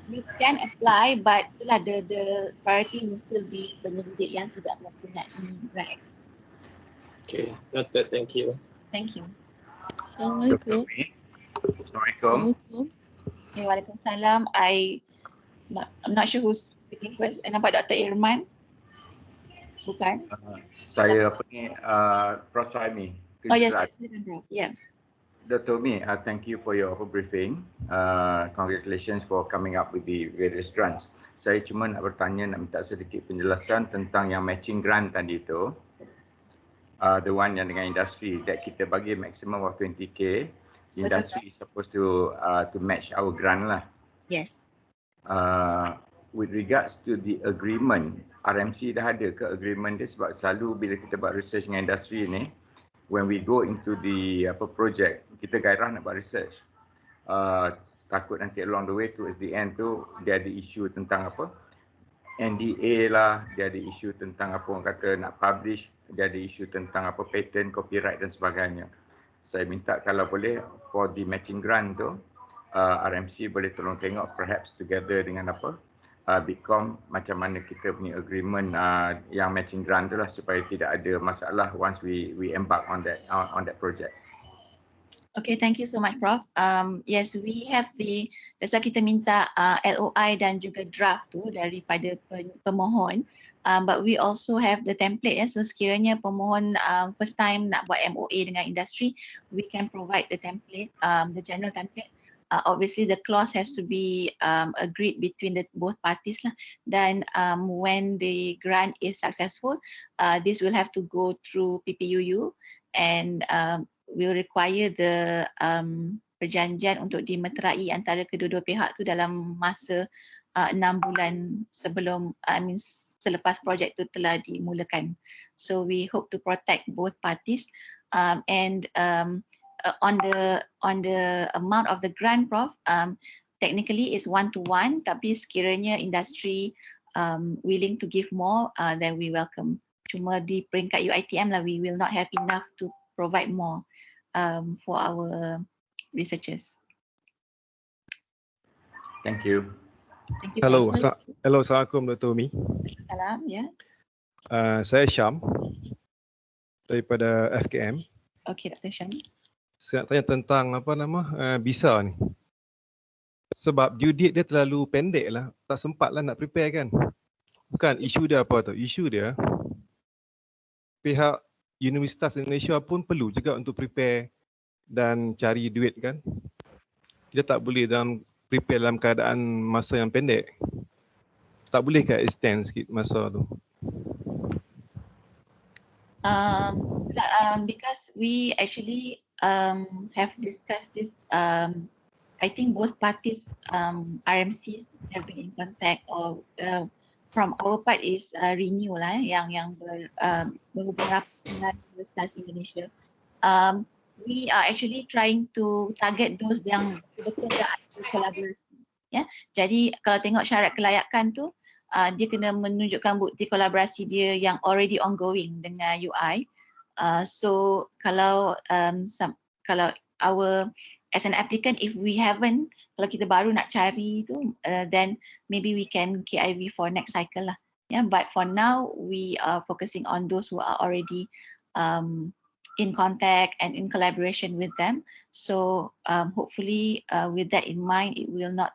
we can apply, but itulah the priority will still be penyelidik yang tidak mempunyai grant. Okay, noted. Thank you. Thank you. Assalamualaikum. Assalamualaikum. Okay, waalaikumsalam. I'm not sure who's speaking first. Nampak Dr. Irman? Bukan? Saya Prof. Saimi. Oh yes, silakan Prof. Yeah. Dr. Mi, thank you for your briefing. Congratulations for coming up with the various grants. Saya cuma nak bertanya, nak minta sedikit penjelasan tentang yang matching grant tadi itu. The one yang dengan industri, that kita bagi maximum of 20k. Industry is supposed to match our grant lah. Yes. with regards to the agreement, RMC dah ada ke agreement dia, sebab selalu bila kita buat research dengan industri ni, when we go into the project, kita gairah nak buat research. Takut nanti along the way towards the end tu dia ada isu tentang NDA lah, dia ada isu tentang orang kata nak publish, dia ada isu tentang patent, copyright dan sebagainya. Saya minta kalau boleh for the matching grant tu, RMC boleh tolong tengok perhaps together dengan Bitkom macam mana kita punya agreement yang matching grant tu lah, supaya tidak ada masalah once we embark on that project. Okay, thank you so much, Prof. Yes, we have that's why kita minta LOI dan juga draft tu daripada pemohon. But we also have the template, so sekiranya pemohon first time nak buat MOA dengan industri, we can provide the template, the general template. Obviously the clause has to be agreed between both parties lah. Then when the grant is successful, this will have to go through PPUU and will require the perjanjian untuk dimeterai antara kedua-dua pihak tu dalam masa 6 bulan sebelum, selepas projek tu telah dimulakan. So we hope to protect both parties and on the amount of the grant, Prof, technically is 1-to-1, tapi sekiranya industri willing to give more, then we welcome. Cuma di peringkat UiTM lah, we will not have enough to provide more for our researchers. Thank you. Thank you. Hello, Assalamualaikum Dr. Umi. Salam, ya. Saya Syam daripada FKM. Okay, Dr. Syam. Saya nak tanya tentang visa ni. Sebab due date dia terlalu pendek lah. Tak sempat lah nak prepare kan. Bukan isu dia apa tu. Isu dia pihak Universitas Indonesia pun perlu juga untuk prepare dan cari duit kan. Kita tak boleh prepare dalam keadaan masa yang pendek. Tak boleh ke extend sikit masa tu? Because we actually have discussed this, I think both parties, RMCs have been in contact, or from our part is Renew lah, yang berhubung rapat dengan Universitas Indonesia. We are actually trying to target those yang betul-betul ada kolaborasi. Ya, jadi kalau tengok syarat kelayakan tu, dia kena menunjukkan bukti kolaborasi dia yang already ongoing dengan UI. So kalau as an applicant, if we haven't, kalau kita baru nak cari tu, then maybe we can KIV for next cycle lah. Yeah, but for now we are focusing on those who are already in contact and in collaboration with them. So hopefully with that in mind, it will not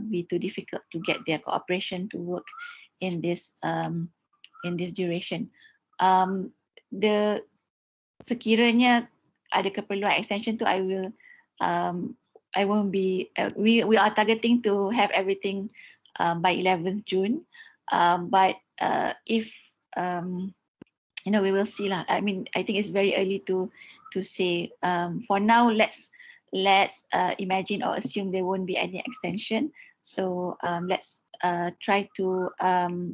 be too difficult to get their cooperation to work in this duration. Sekiranya ada keperluan extension tu, I won't be. We are targeting to have everything by 11th June. But if we will see lah. I mean, I think it's very early to say. For now, let's imagine or assume there won't be any extension. So let's try to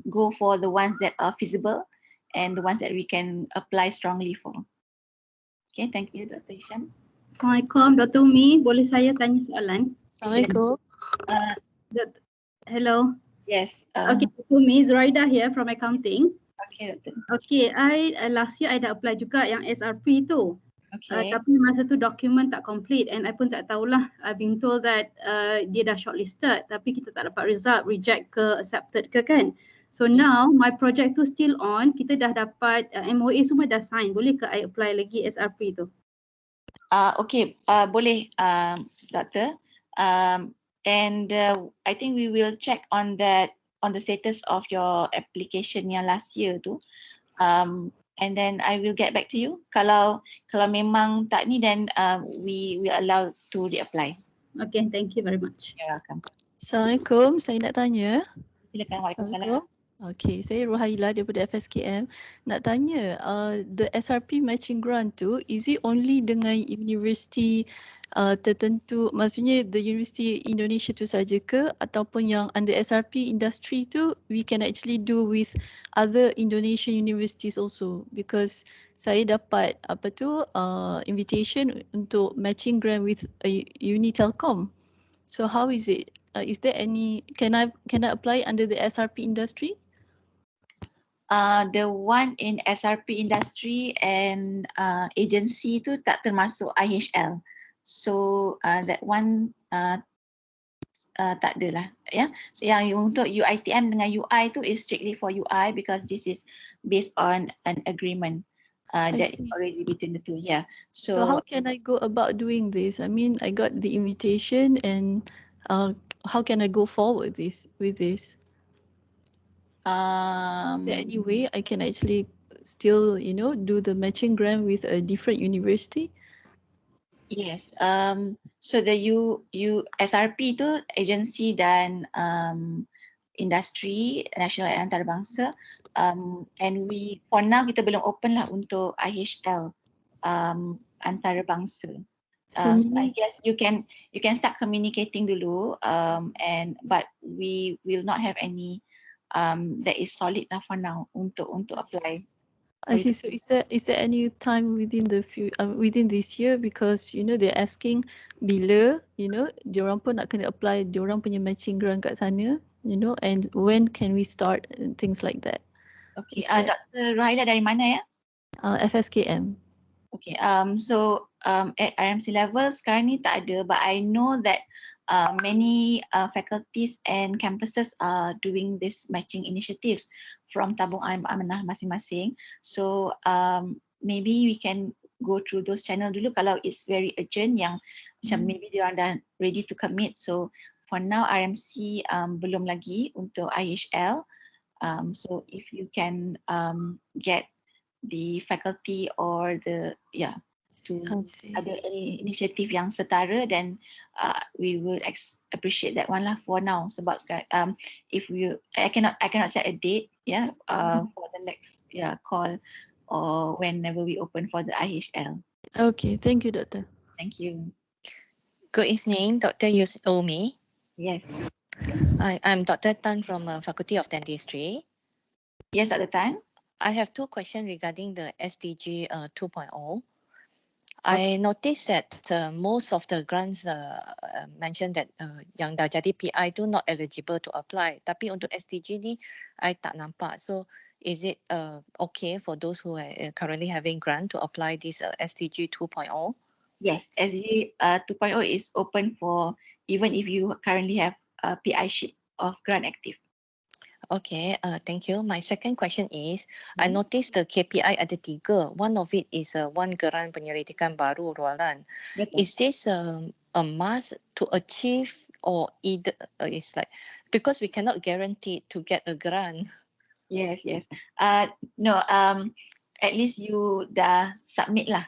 go for the ones that are feasible and the ones that we can apply strongly for. Okay, thank you, Dr. Hisham. Assalamualaikum, Dr. Umi. Boleh saya tanya soalan? Assalamualaikum. Hello. Yes. Okay, Dr. Umi, Zuraida here from accounting. Okay, Dr. Okay, last year I dah apply juga yang SRP tu. Okay. Tapi masa tu dokumen tak complete and I pun tak tahulah. I've been told that dia dah shortlisted tapi kita tak dapat result, reject ke accepted ke kan. So now my project tu still on, kita dah dapat MOA semua dah sign. Boleh ke I apply lagi SRP tu? Okay, boleh Doctor. And I think we will check on that, on the status of your application yang last year tu. And then I will get back to you. Kalau memang tak ni, then we will allow to reapply. Okay, thank you very much. You're welcome. Assalamualaikum, saya nak tanya. Silakan. Waalaikumsalam. Okay, saya Rohaila daripada FSKM. Nak tanya, the SRP matching grant tu, is it only dengan universiti tertentu, maksudnya the University Indonesia tu saja ke, ataupun yang under SRP industry tu, we can actually do with other Indonesian universities also? Because saya dapat invitation untuk matching grant with Uni Telkom. So how is it? Is there any, can I apply under the SRP industry? The one in SRP industry and agency tu tak termasuk IHL. So that one tak ada lah. Yeah. So yang untuk UiTM dengan UI tu is strictly for UI because this is based on an agreement that is already between the two. Yeah. So how can I go about doing this? I mean, I got the invitation and how can I go forward with this? Is there any way I can actually still, do the matching grant with a different university? Yes. So the SRP tu agency dan industri nasional dan antarabangsa. And we for now kita belum open lah untuk IHL antarabangsa. So I guess you can start communicating dulu. But we will not have any that is solid lah for now untuk apply. I see. So is there any time within within this year, because they're asking bila diorang pun nak kena apply diorang punya matching grant kat sana, and when can we start and things like that? Okay. Dr. Rohaila dari mana ya? FSKM. Okay. So at RMC level sekarang ni tak ada, but I know that many faculties and campuses are doing this matching initiatives from tabung amanah masing-masing. So maybe we can go through those channel dulu kalau it's very urgent yang macam maybe they are dah ready to commit. So for now RMC belum lagi untuk IHL. So if you can get the faculty or the to ada inisiatif yang setara, then we will appreciate that one lah for now. Sebab sekarang if I cannot set a date for the next call or whenever we open for the IHL. Okay, thank you, Doctor. Thank you. Good evening, Dr. Yusomi. Yes. I'm Dr. Tan from Faculty of Dentistry. Yes, Dr. Tan. I have two questions regarding the SDG 2.0. I noticed that most of the grants mentioned that yang dah jadi PI tu not eligible to apply. Tapi untuk SDG ni, I tak nampak. So, is it okay for those who are currently having grant to apply this SDG 2.0? Yes, SDG 2.0 is open for even if you currently have PI-ship of grant active. Okay, thank you. My second question is, I noticed the KPI ada 3. One of it is one Geran Penyelidikan baru rualan. Is this a must to achieve, or either it's like, because we cannot guarantee to get a grant? Yes. No, at least you dah submit lah.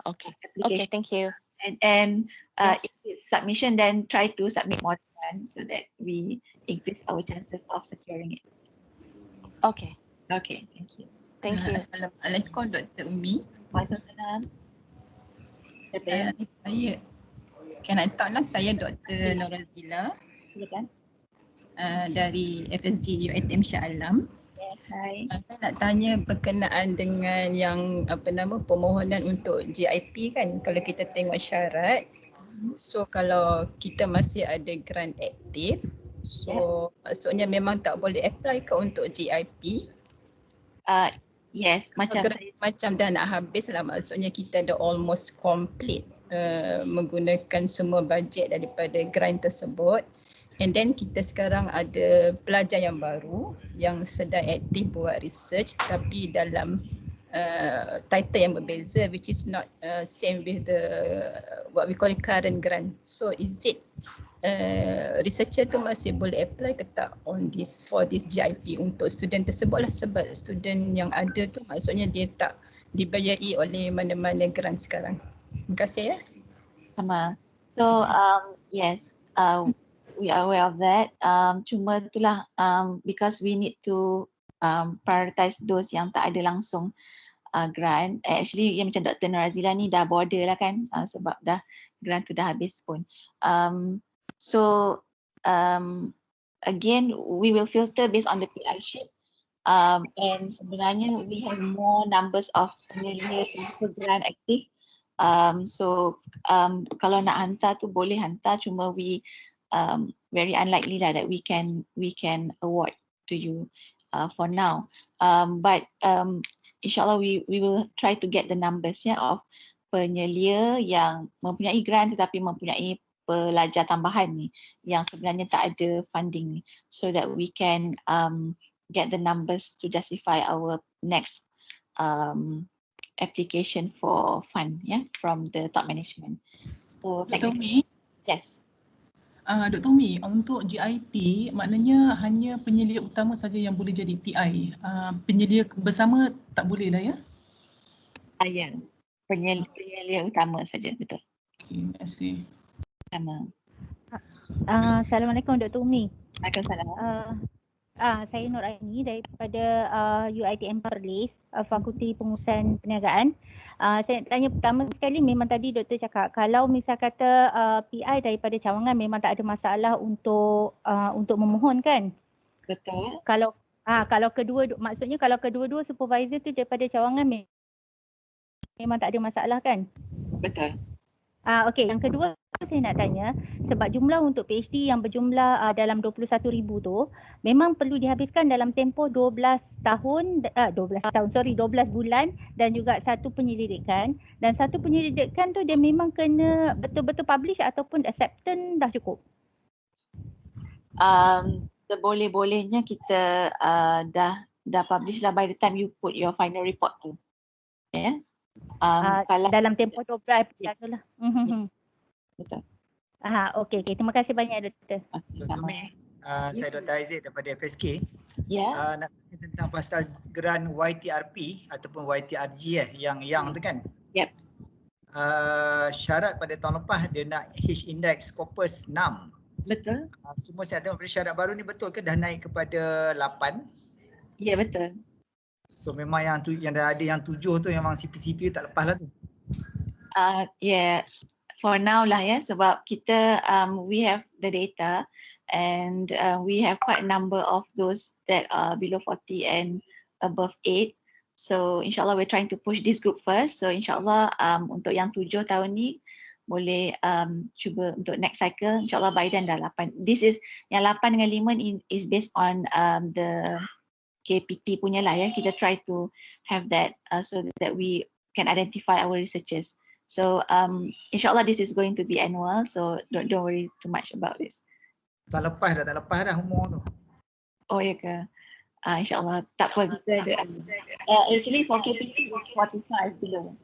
Okay. Okay, thank you. And Yes. if it's submission, then try to submit more than one so that we increase our chances of securing it. Okay. Okay, thank you. Thank you. Assalamualaikum Dr. Umi. Waalaikumsalam. Saya can I talk lah, saya Dr. Norazila. Silakan. Dari FSG UiTM Shah Alam. Yes, hi. Saya nak tanya berkenaan dengan yang permohonan untuk GIP kan, kalau kita tengok syarat. So kalau kita masih ada grant aktif, so maksudnya memang tak boleh apply ke untuk GIP? Yes, macam dah nak habis lah, maksudnya kita dah almost complete menggunakan semua bajet daripada grant tersebut. And then kita sekarang ada pelajar yang baru yang sedang aktif buat research tapi dalam title yang berbeza, which is not same with the what we call current grant. So is it researcher tu masih boleh apply ke tak on this for this GIP untuk student tersebut lah, sebab student yang ada tu maksudnya dia tak dibayari oleh mana-mana grant sekarang. Terima kasih ya. Sama. So yes, we are aware of that. Cuma itulah because we need to prioritize those yang tak ada langsung grant. Actually yang macam Dr. Norazila ni dah border lah kan, sebab dah grant tu dah habis pun. Again, we will filter based on the PI sheet. And sebenarnya we have more numbers of penyelia grant aktif. Kalau nak hantar tu boleh hantar, cuma we very unlikely lah that we can award to you for now. But insyaAllah we will try to get the numbers of penyelia yang mempunyai grant tetapi mempunyai pelajar tambahan ni yang sebenarnya tak ada funding ni, so that we can get the numbers to justify our next application for fund from the top management. So Dr. Umi? Yes. Dr. Umi, untuk GIP maknanya hanya penyelia utama saja yang boleh jadi PI. Penyelia bersama tak boleh lah ya? Ya, penyelia utama saja, betul. Okay, terima kasih. Sama. Assalamualaikum Dr. Umi. Waalaikumsalam. Saya Nur Aini daripada UiTM Perlis, Fakulti Pengurusan Perniagaan. Saya nak tanya pertama sekali, memang tadi doktor cakap kalau misal kata PI daripada cawangan memang tak ada masalah untuk memohon kan? Betul. Kalau kedua, maksudnya kalau kedua-dua supervisor tu daripada cawangan memang tak ada masalah kan? Betul. Okey, yang kedua saya nak tanya, sebab jumlah untuk PhD yang berjumlah dalam 21,000 tu memang perlu dihabiskan dalam tempoh 12 bulan dan juga satu penyelidikan, dan satu penyelidikan tu dia memang kena betul-betul publish ataupun acceptance dah cukup? Seboleh-bolehnya kita dah publish lah by the time you put your final report tu. Ya. Kalau dalam tempoh 12 bulan tu lah. Betul. Okey. Terima kasih banyak doktor. Saya Dr. Aziz daripada FSK. Ya. Nak tanya tentang pasal grant YTRP ataupun YTRG yang tu kan? Yep. Syarat pada tahun lepas dia nak H index Scopus 6. Betul. Cuma saya tengok syarat baru ni betul ke dah naik kepada 8? Ya, betul. So memang yang dah ada yang 7 tu memang CP tak lepas lah tu. For now lah ya, sebab kita we have the data and we have quite a number of those that are below 40 and above 8. So insyaAllah we're trying to push this group first. So insyaAllah untuk yang 7 tahun ni boleh cuba untuk next cycle, insyaAllah by then dah 8. This is yang 8 dengan 5 is based on the KPT punya lah ya, kita try to have that so that we can identify our researchers. So insyaAllah this is going to be annual, so don't worry too much about this. Tak lepas dah umur tu. Oh ya ke? InsyaAllah tak apa, kita ada actually for KPT 45 below.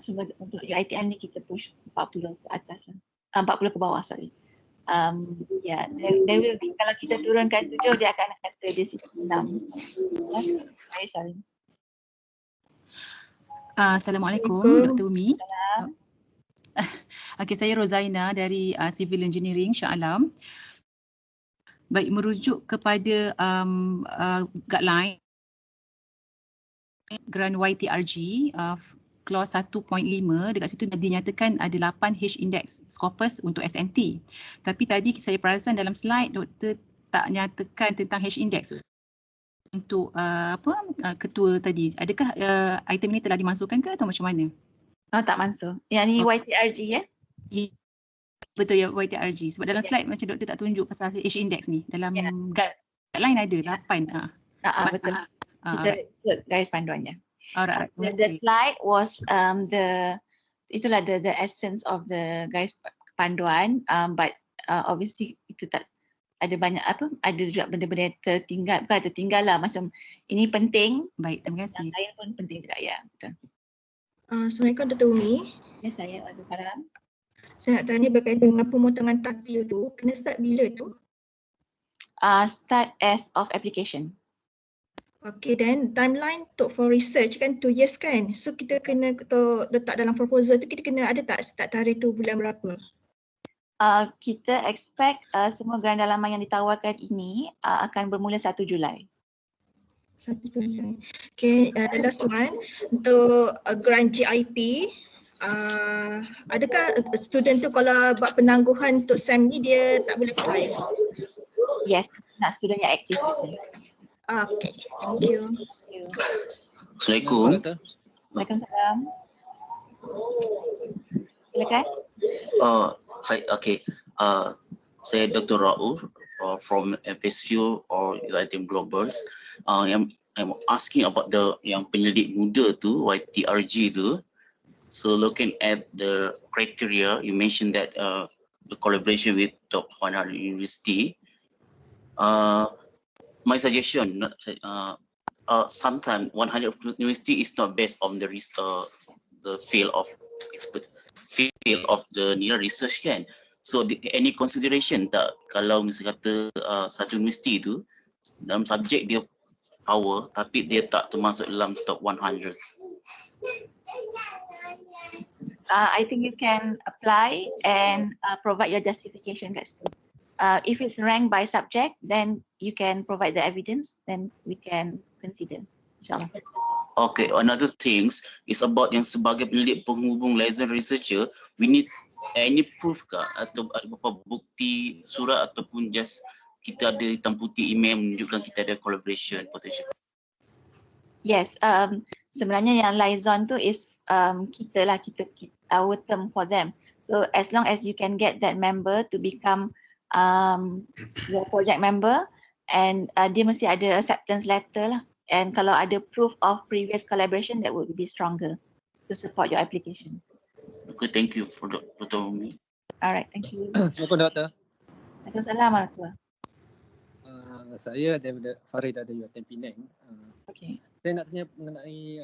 Cuma untuk UiTM ni kita push 40 ke atas lah. 40 ke bawah, sorry. There will be, kalau kita turunkan 7 dia akan kata dia 6. Very sorry. Assalamualaikum Dr. Umi. Okey, saya Rozaina dari Civil Engineering Shah Alam. Baik, merujuk kepada guideline grant YTRG clause 1.5, dekat situ dinyatakan ada 8 H index Scopus untuk SNT. Tapi tadi saya perasan dalam slide doktor tak nyatakan tentang H index untuk ketua tadi. Adakah item ini telah dimasukkan ke atau macam mana? Tak masuk. Yang ni YTRG ya? Betul ya, YTRG. Sebab dalam slide macam doktor tak tunjuk pasal H index ni. Dalam guideline ada 8. Betul. Kita ikut garis panduannya. Alright. The slide was itulah the essence of the garis panduan, but obviously itu tak ada banyak ada juga benda-benda tertinggal, bukan tertinggal lah, macam ini penting. Baik, terima kasih. Yang lain pun penting juga ya, betul. Assalamualaikum Dr. Umi. Ya, saya Waalaikumsalam. Saya nak tanya berkaitan dengan pemotongan takdir tu, kena start bila tu? Start as of application. Okay, then timeline for research kan 2 years kan. So kita kena letak dalam proposal tu, kita kena ada tak start tarikh tu bulan berapa? Kita expect semua geran dalaman yang ditawarkan ini akan bermula 1 Julai. 1 Julai. Okay, the last one untuk grant GIP. Adakah student tu kalau buat penangguhan untuk SEM ni dia tak boleh apply? Yes, nak student yang aktif. Okay, thank you. Assalamualaikum. Waalaikumsalam. Silakan. Saya Dr. Raouf from FSU or UiTM Globals. I'm asking about yang penyelidik muda tu, YTRG tu. So looking at the criteria, you mentioned that the collaboration with top 100 university. My suggestion, sometimes 100 university is not based on the field of the research kan. So any consideration tak kalau misalnya kata satu universiti tu dalam subjek dia power tapi dia tak termasuk dalam top 100? I think you can apply and provide your justification kat situ. If it's ranked by subject, then you can provide the evidence, then we can consider, insyaAllah. Okay, another things is about yang sebagai penyelidik penghubung liaison researcher, we need any proof kah atau ada beberapa bukti surat ataupun just kita ada hitam putih email menunjukkan kita ada collaboration potential? Yes, sebenarnya yang liaison tu is kita our term for them. So as long as you can get that member to become your project member and dia mesti ada acceptance letter lah. And kalau ada proof of previous collaboration, that would be stronger to support your application. Okay, thank you for Dr. Umi. Alright, thank you. Assalamualaikum Doktor. Waalaikumsalam warahmatullahi. Saya daripada Farid dari UiTM Penang. Okay. Saya nak tanya mengenai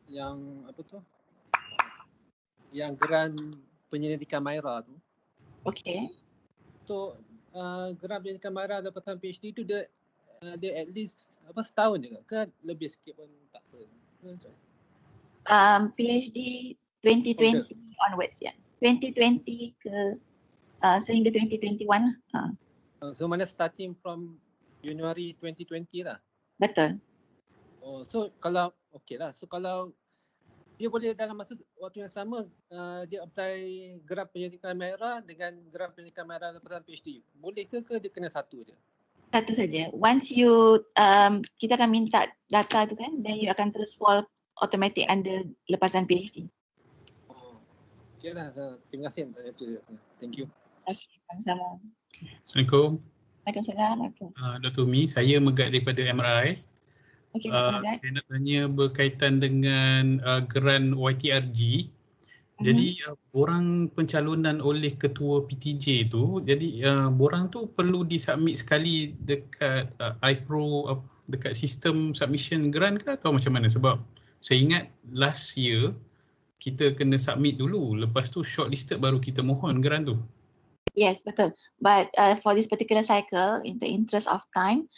yang apa tu? Yang geran penyelidikan Myra tu. Okay. So geran penyelidikan Myra dapatan PhD tu dia at least setahun je ke lebih sikit pun tak apa. PhD 2020 onwards ya. 2020 ke sehingga 2021 lah. So mana starting from January 2020 lah. Betul. Oh, so kalau okey lah. So kalau dia boleh dalam masa waktu yang sama dia apply geran penyelidikan Myra dengan geran penyelidikan Myra dapatan PhD. Boleh ke dia kena satu je? Satu saja. Once you kita akan minta data tu kan, then you akan terus fall automatic under lepasan PhD. Okay lah, terima kasih. Thank you. Okay, sama-sama. Assalamualaikum. Waalaikumsalam. Dr. Umi, saya Megat daripada MRI. Okay, saya nak tanya berkaitan dengan geran YTRG. Jadi borang pencalonan oleh ketua PTJ tu, jadi borang tu perlu disubmit sekali dekat iPro, dekat sistem submission grant ke atau macam mana? Sebab saya ingat last year kita kena submit dulu, lepas tu shortlisted baru kita mohon grant tu. Yes, betul. But for this particular cycle, in the interest of time,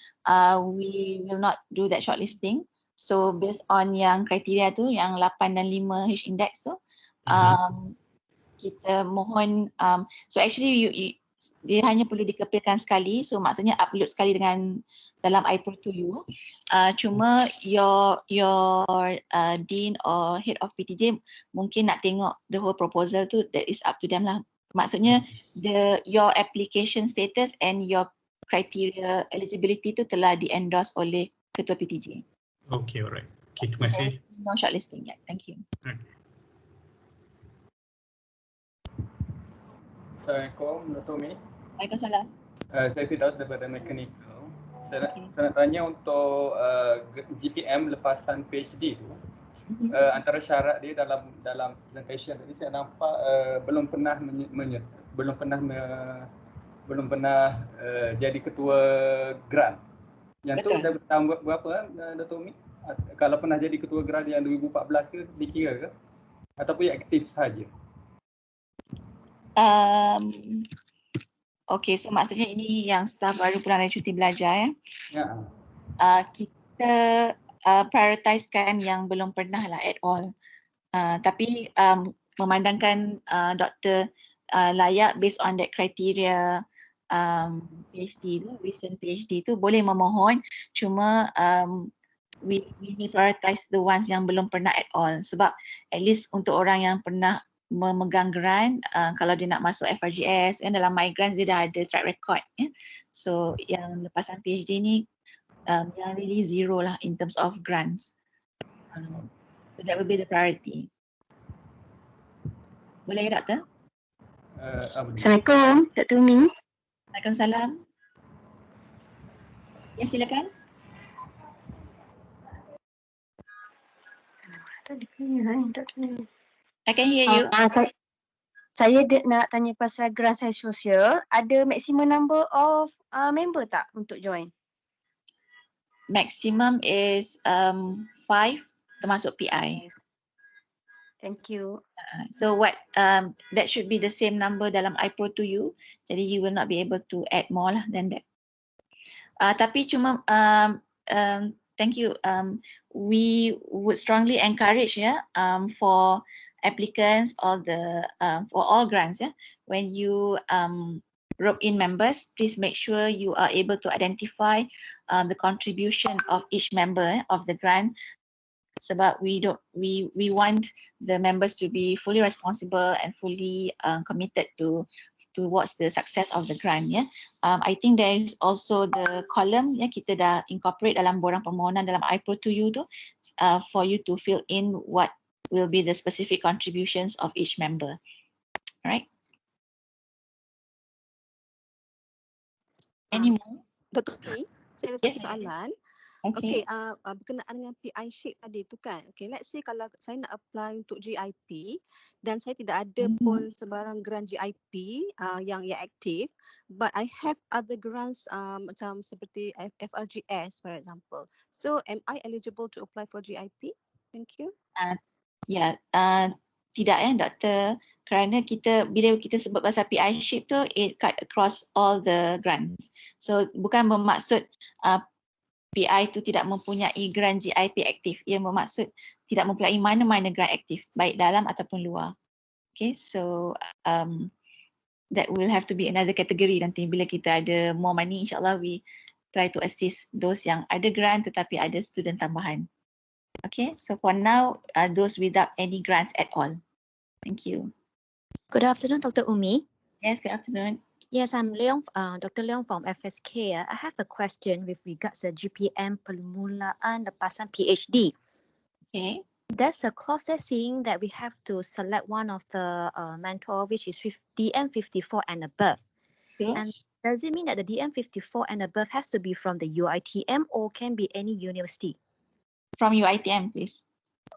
we will not do that shortlisting. So based on yang kriteria tu, yang 8 dan 5 H index tu, kita mohon, so actually dia hanya perlu dikepilkan sekali, so maksudnya upload sekali dengan dalam iPro to you. Cuma your dean or head of PTJ mungkin nak tengok the whole proposal tu, that is up to them lah. Maksudnya your application status and your criteria eligibility tu telah di-endorse oleh ketua PTJ. Okay, alright. Okay, terima kasih. No shortlisting yet. Thank you. Okay. Assalamualaikum Dr. Umi. Waalaikumsalam. Saya Firdaus daripada Mechanical. Saya nak tanya untuk GPM lepasan PhD tu. Antara syarat dia dalam presentation tadi saya nampak belum pernah jadi ketua grant. Yang tu dah tahun berapa Dr. Umi? Kalau pernah jadi ketua grant yang 2014 ke dikira ke? Ataupun yang aktif sahaja? Okay, so maksudnya ini yang staff baru pulang dari cuti belajar ya? Ya. Kita prioritisekan yang belum pernah lah at all. Tapi memandangkan Dr. layak based on that criteria PhD tu, recent PhD tu boleh memohon, cuma we need prioritize the ones yang belum pernah at all, sebab at least untuk orang yang pernah memegang grant, kalau dia nak masuk FRGS kan, dalam My Grants dia dah ada track record ya. So yang lepasan PhD ni yang really zero lah in terms of grants. So that will be the priority. Boleh ya, Doktor? Assalamualaikum, Dr. Umi. Waalaikumsalam. Ya, silakan. I can hear you. Saya nak tanya pasal grant saya sosial. Ada maximum number of member tak untuk join? Maximum is 5 termasuk PI. Thank you. So what that should be the same number dalam iPro to you. Jadi you will not be able to add more lah than that. Tapi cuma thank you. We would strongly encourage for applicants or for all grants when you rope in members, please make sure you are able to identify the contribution of each member of the grant. Sebab we want the members to be fully responsible and fully committed towards the success of the grant. I think there is also the column kita dah incorporate dalam borang permohonan dalam iPro to you tu for you to fill in what will be the specific contributions of each member. Alright. Any more? Dr. P, saya ada satu soalan. Okay. Berkenaan dengan PI sheet tadi tu kan. Okay, let's say kalau saya nak apply untuk GIP dan saya tidak ada pun sebarang grant GIP yang aktif, but I have other grants macam seperti FRGS for example. So am I eligible to apply for GIP? Thank you. Tidak Doktor, kerana bila kita sebut pasal PI sheet tu, it cut across all the grants. So bukan bermaksud PI itu tidak mempunyai grant GIP aktif. Ia bermaksud tidak mempunyai mana-mana grant aktif, baik dalam ataupun luar. Okay, so that will have to be another category nanti bila kita ada more money, insyaAllah we try to assist those yang ada grant tetapi ada student tambahan. Okay, so for now, those without any grants at all. Thank you. Good afternoon, Dr. Umi. Yes, good afternoon. Yes, I'm Leong, Dr. Leong from FSK. I have a question with regards to GPM permulaan lepasan PhD. Okay. There's a clause there saying that we have to select one of the mentor which is DM 54 and above. Yes. And does it mean that the DM 54 and above has to be from the UiTM or can be any university? From UiTM, please.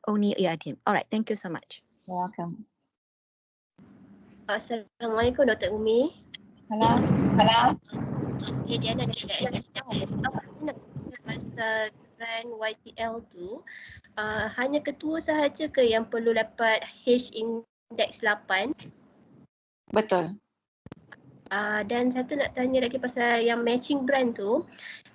Only UiTM. All right, thank you so much. You're welcome. Assalamualaikum Dr. Umi. Hello. Saya Diana dari LSS. Nak pasal grant YTL tu, hanya ketua sahaja ke yang perlu dapat H index 8? Betul. Dan satu nak tanya lagi pasal yang matching grant tu,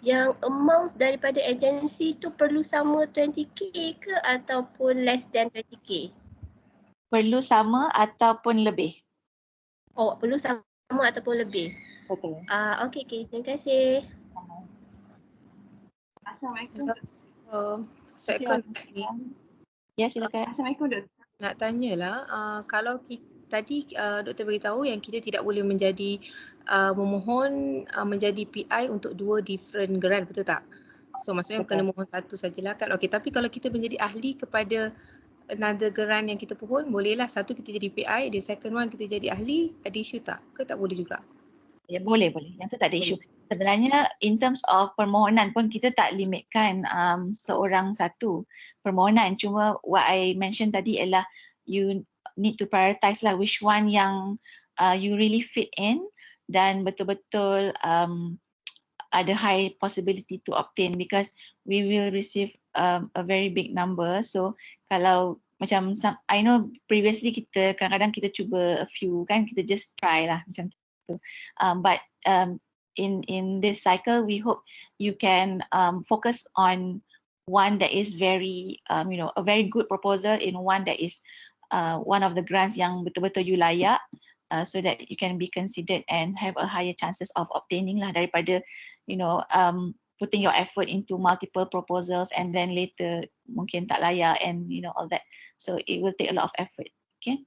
yang amounts daripada agensi tu perlu sama 20k ke ataupun less than 20k? Perlu sama ataupun lebih. Oh, perlu sama ataupun lebih. Betul. Okey, terima kasih. Assalamualaikum. Ya, silakan. Assalamualaikum, Dok. Nak tanyalah, kalau tadi Doktor beritahu yang kita tidak boleh menjadi memohon menjadi PI untuk dua different grant, betul tak? So maksudnya kena mohon satu sajalah kan. Okey, tapi kalau kita menjadi ahli kepada another grant yang kita pohon, bolehlah satu kita jadi PI, the second one kita jadi ahli, ada isu tak? Ke tak boleh juga? Ya, boleh. Yang tu tak ada isu. Sebenarnya in terms of permohonan pun kita tak limitkan seorang satu permohonan. Cuma what I mention tadi ialah you need to prioritize lah which one yang you really fit in dan betul-betul ada high possibility to obtain because we will receive a very big number. So kalau macam I know previously kita kadang-kadang kita cuba a few kan, kita just try lah macam tu. But in this cycle we hope you can focus on one that is very a very good proposal in one that is one of the grants yang betul-betul you layak so that you can be considered and have a higher chances of obtaining lah daripada putting your effort into multiple proposals and then later mungkin tak layak and all that. So it will take a lot of effort. Okay.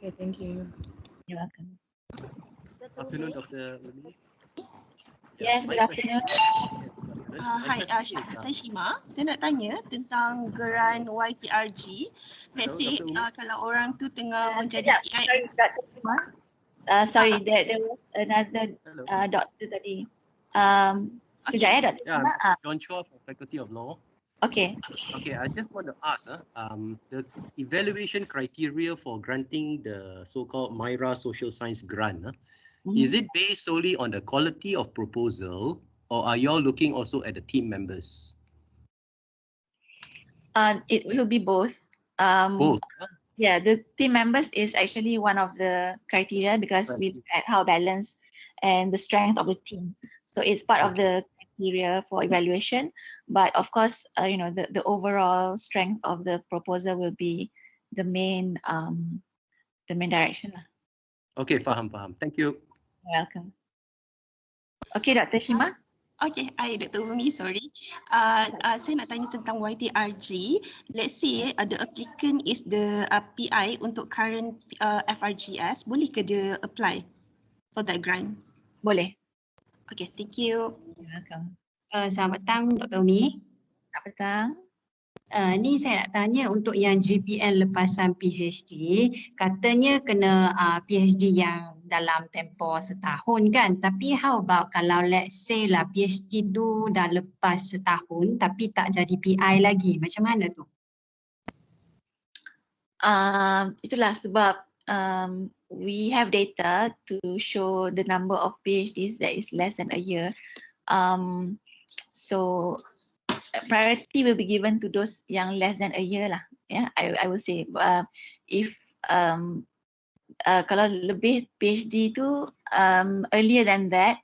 Okay, thank you. You're welcome. Good afternoon, Dr. Umi. Yes, good afternoon. Hai, saya Shima. Saya nak tanya tentang geran YTRG. Let's say kalau orang tu tengah menjadi PI. Sorry, there was another doctor tadi. Kejap ya, Dr. Shima. John Chua from Faculty of Law. Okay. Okay, I just want to ask, the evaluation criteria for granting the so-called Myra Social Science grant, is it based solely on the quality of proposal, or are you all looking also at the team members? It will be both. Both? Yeah, the team members is actually one of the criteria because we look at how balanced and the strength of the team. So it's part of the criteria for evaluation. But of course, the overall strength of the proposal will be the main direction. Okay, faham. Thank you. You're welcome. Okay, Dr. Shima. Okay, Dr. Umi, sorry. Saya nak tanya tentang YTRG. Let's say the applicant is the PI untuk current FRGS, boleh ke dia apply for that grant? Boleh. Okay, thank you. You're welcome. Selamat petang, Dr. Umi. Selamat petang. Ni saya nak tanya untuk yang GPM lepasan PhD, katanya kena PhD yang dalam tempoh setahun kan, tapi how about kalau let's say lah PhD tu dah lepas setahun tapi tak jadi PI lagi, macam mana tu? Itulah sebab we have data to show the number of PhDs that is less than a year. So priority will be given to those yang less than a year lah. Yeah, I will say if kalau lebih PhD tu earlier than that,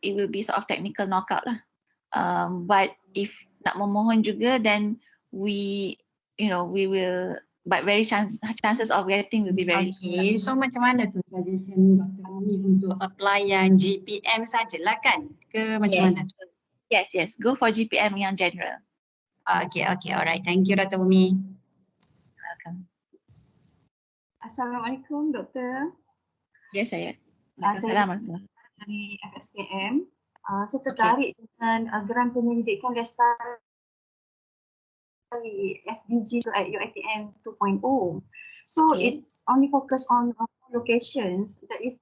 it will be sort of technical knockout lah. But if nak memohon juga, then we will, but very chances of getting will be very. Okay, so macam mana tu suggestion Dr. Umi untuk apply yang GPM sajalah kan? Ke macam mana tu? Yes, go for GPM yang general. Okay, alright. Thank you, Dr. Umi. Welcome. Assalamualaikum, Doktor. Yes, saya. Saya dari FSKM. Saya tertarik dengan geran penyelidikan lestari SDG at UiTM 2.0. So it's only focused on locations. That is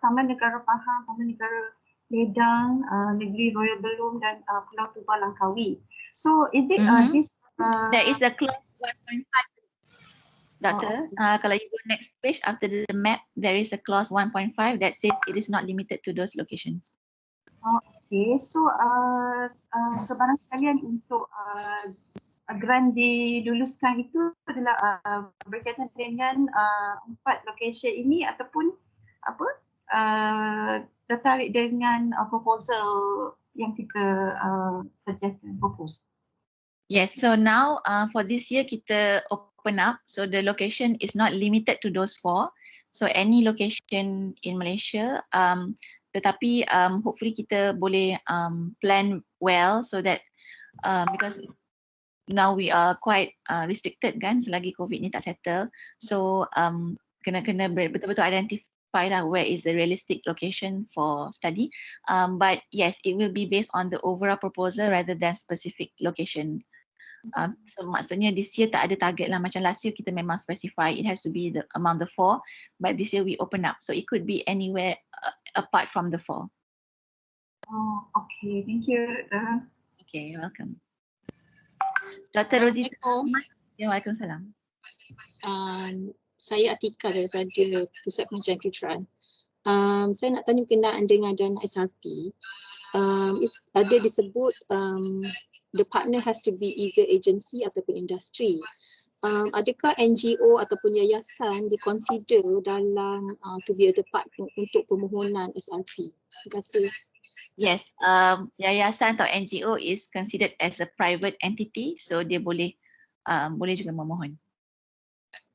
Taman Negara Pahang, Taman Negara Ledang, Negeri Royal Belum dan Pulau Tubal Langkawi. So is it this? There is a clause 1.5. Doctor, kalau you go next page after the map, there is a clause 1.5 that says it is not limited to those locations. Okay, so sebarang sekalian untuk grant diluluskan itu adalah berkaitan dengan 4 location ini ataupun tertarik dengan proposal yang kita propose. Yes, so now for this year kita open up, so the location is not limited to those 4. So any location in Malaysia, tetapi hopefully kita boleh plan well so that because now we are quite restricted kan selagi COVID ni tak settle. So kena betul-betul identify lah where is the realistic location for study. But yes, it will be based on the overall proposal rather than specific location. So maksudnya this year tak ada target lah. Macam last year kita memang specify it has to be among the 4. But this year we open up. So it could be anywhere apart from the 4. Oh, okay. Thank you. Okay, you're welcome. Dr. Rosie. Waalaikumsalam. Saya Atika daripada Pusat Pengajian Kejuruteraan. Saya nak tanya berkenaan dengan dana SRP. Ada disebut the partner has to be either agency ataupun industri. Adakah NGO ataupun yayasan diconsider dalam to be a partner untuk permohonan SRP? Terima kasih. Yes, yayasan atau NGO is considered as a private entity, so dia boleh juga memohon.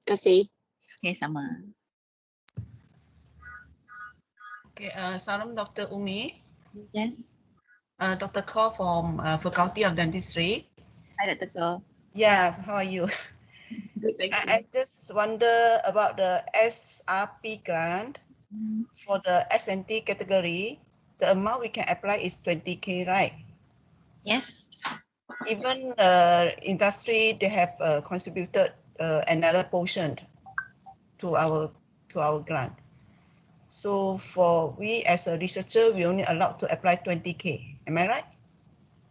Terima kasih. Okay, sama. Okay, salam Dr. Umi. Yes. Dr. Kaur from Faculty of Dentistry. Hi, Dr. Kaur. Yeah, how are you? Good, thank you. I just wonder about the SRP grant for the SNT category. The amount we can apply is 20K, right? Yes. Even industry, they have contributed another portion to our grant. So for we as a researcher, we only allowed to apply 20K. Am I right?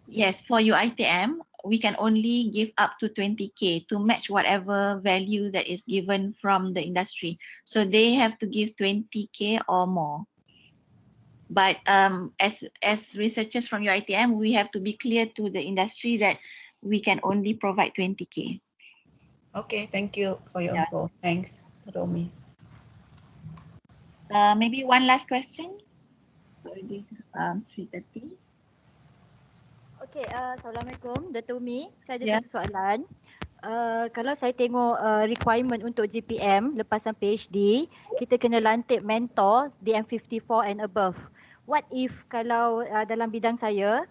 Yes, for UiTM, we can only give up to 20K to match whatever value that is given from the industry. So they have to give 20K or more. But as researchers from UiTM, we have to be clear to the industry that we can only provide 20K. Okay, thank you for your info. Thanks, Dr. Umi. Maybe one last question. Already 3:30. Okey, Assalamualaikum Dr. Umi. Saya ada Ya. satu soalan. Kalau saya tengok requirement untuk GPM lepasan PhD, kita kena lantik mentor DM54 and above. What if kalau dalam bidang saya,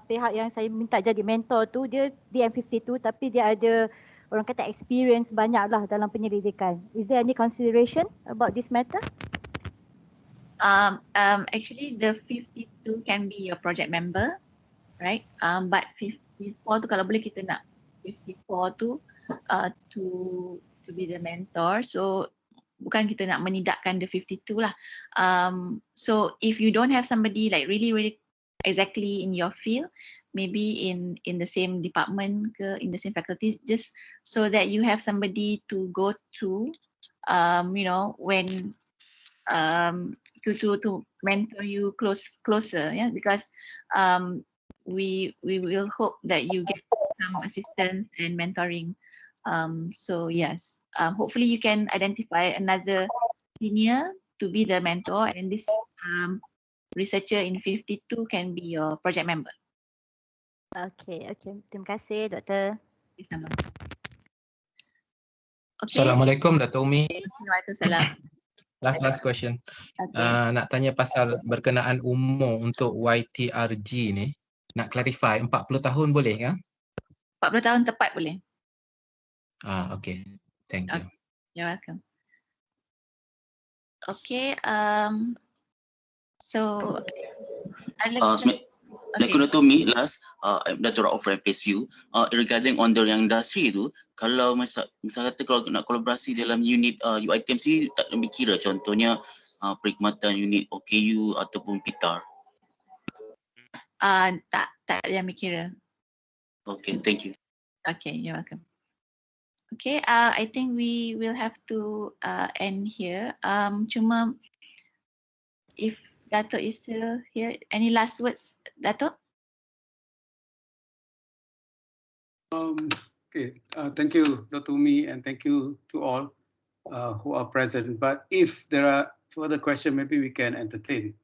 pihak yang saya minta jadi mentor tu dia DM52 tapi dia ada orang kata experience banyak lah dalam penyelidikan. Is there any consideration about this matter? Actually, the 52 can be your project member, right? But 54 tu kalau boleh kita nak 54 tu to be the mentor. So bukan kita nak menidakkan the 52 lah. So if you don't have somebody like really exactly in your field, maybe in the same department ke, in the same faculties, just so that you have somebody to go to, you know, when to mentor you closer, yeah, because we will hope that you get some assistance and mentoring. So yes, hopefully you can identify another senior to be the mentor, and this researcher in 52 can be your project member. Okay. Terima kasih, Doktor. Okay. Assalamualaikum, Dato' Umi. Waalaikumsalam. Last question. Okay. Nak tanya pasal berkenaan umur untuk YTRG ni. Nak clarify, 40 tahun boleh kan? 40 tahun tepat boleh. Okay. Thank you. You're welcome. Okay. So, Like Dr. Mi, last, Dr. Rauf from PSU, regarding on the yang industri tu, kalau misal kata kalau nak kolaborasi dalam unit UiTM sendiri tak ambil kira, contohnya perkhidmatan unit OKU ataupun PITAR. Tak ambil kira. Okay, thank you. Okay, you're welcome. Okay, I think we will have to end here. Cuma if Dato' is still here, any last words, Dato'? Okay, thank you, Dr. Umi, and thank you to all who are present. But if there are further questions, maybe we can entertain,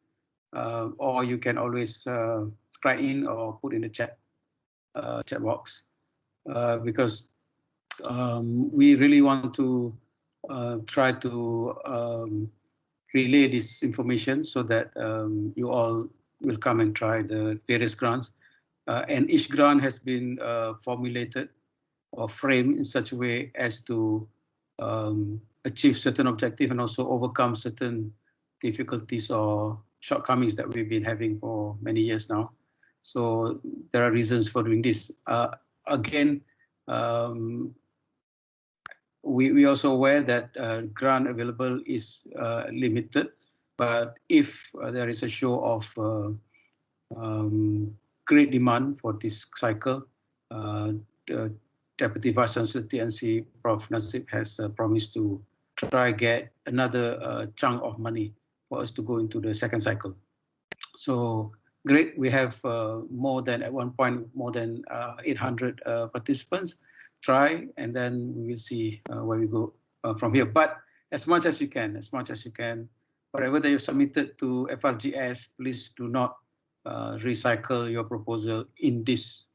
or you can always write in or put in the chat box, because we really want to try to relay this information so that you all will come and try the various grants. And each grant has been formulated or framed in such a way as to achieve certain objectives and also overcome certain difficulties or shortcomings that we've been having for many years now. So there are reasons for doing this. Again, we also aware that grant available is limited, but if there is a show of great demand for this cycle, the Deputy Vice Chancellor TNC, Prof. Nasib, has promised to try get another chunk of money for us to go into the second cycle. So great, we have more than, at one point, more than 800 participants. Try, and then we will see where we go from here. But as much as you can, whatever that you've submitted to FRGS, please do not recycle your proposal in this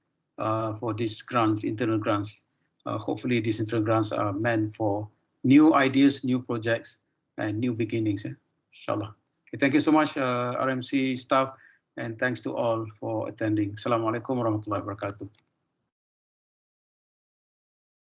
for these grants, internal grants. Hopefully these internal grants are meant for new ideas, new projects, and new beginnings. Inshallah. Okay, thank you so much, RMC staff, and thanks to all for attending. Assalamualaikum warahmatullahi wabarakatuh.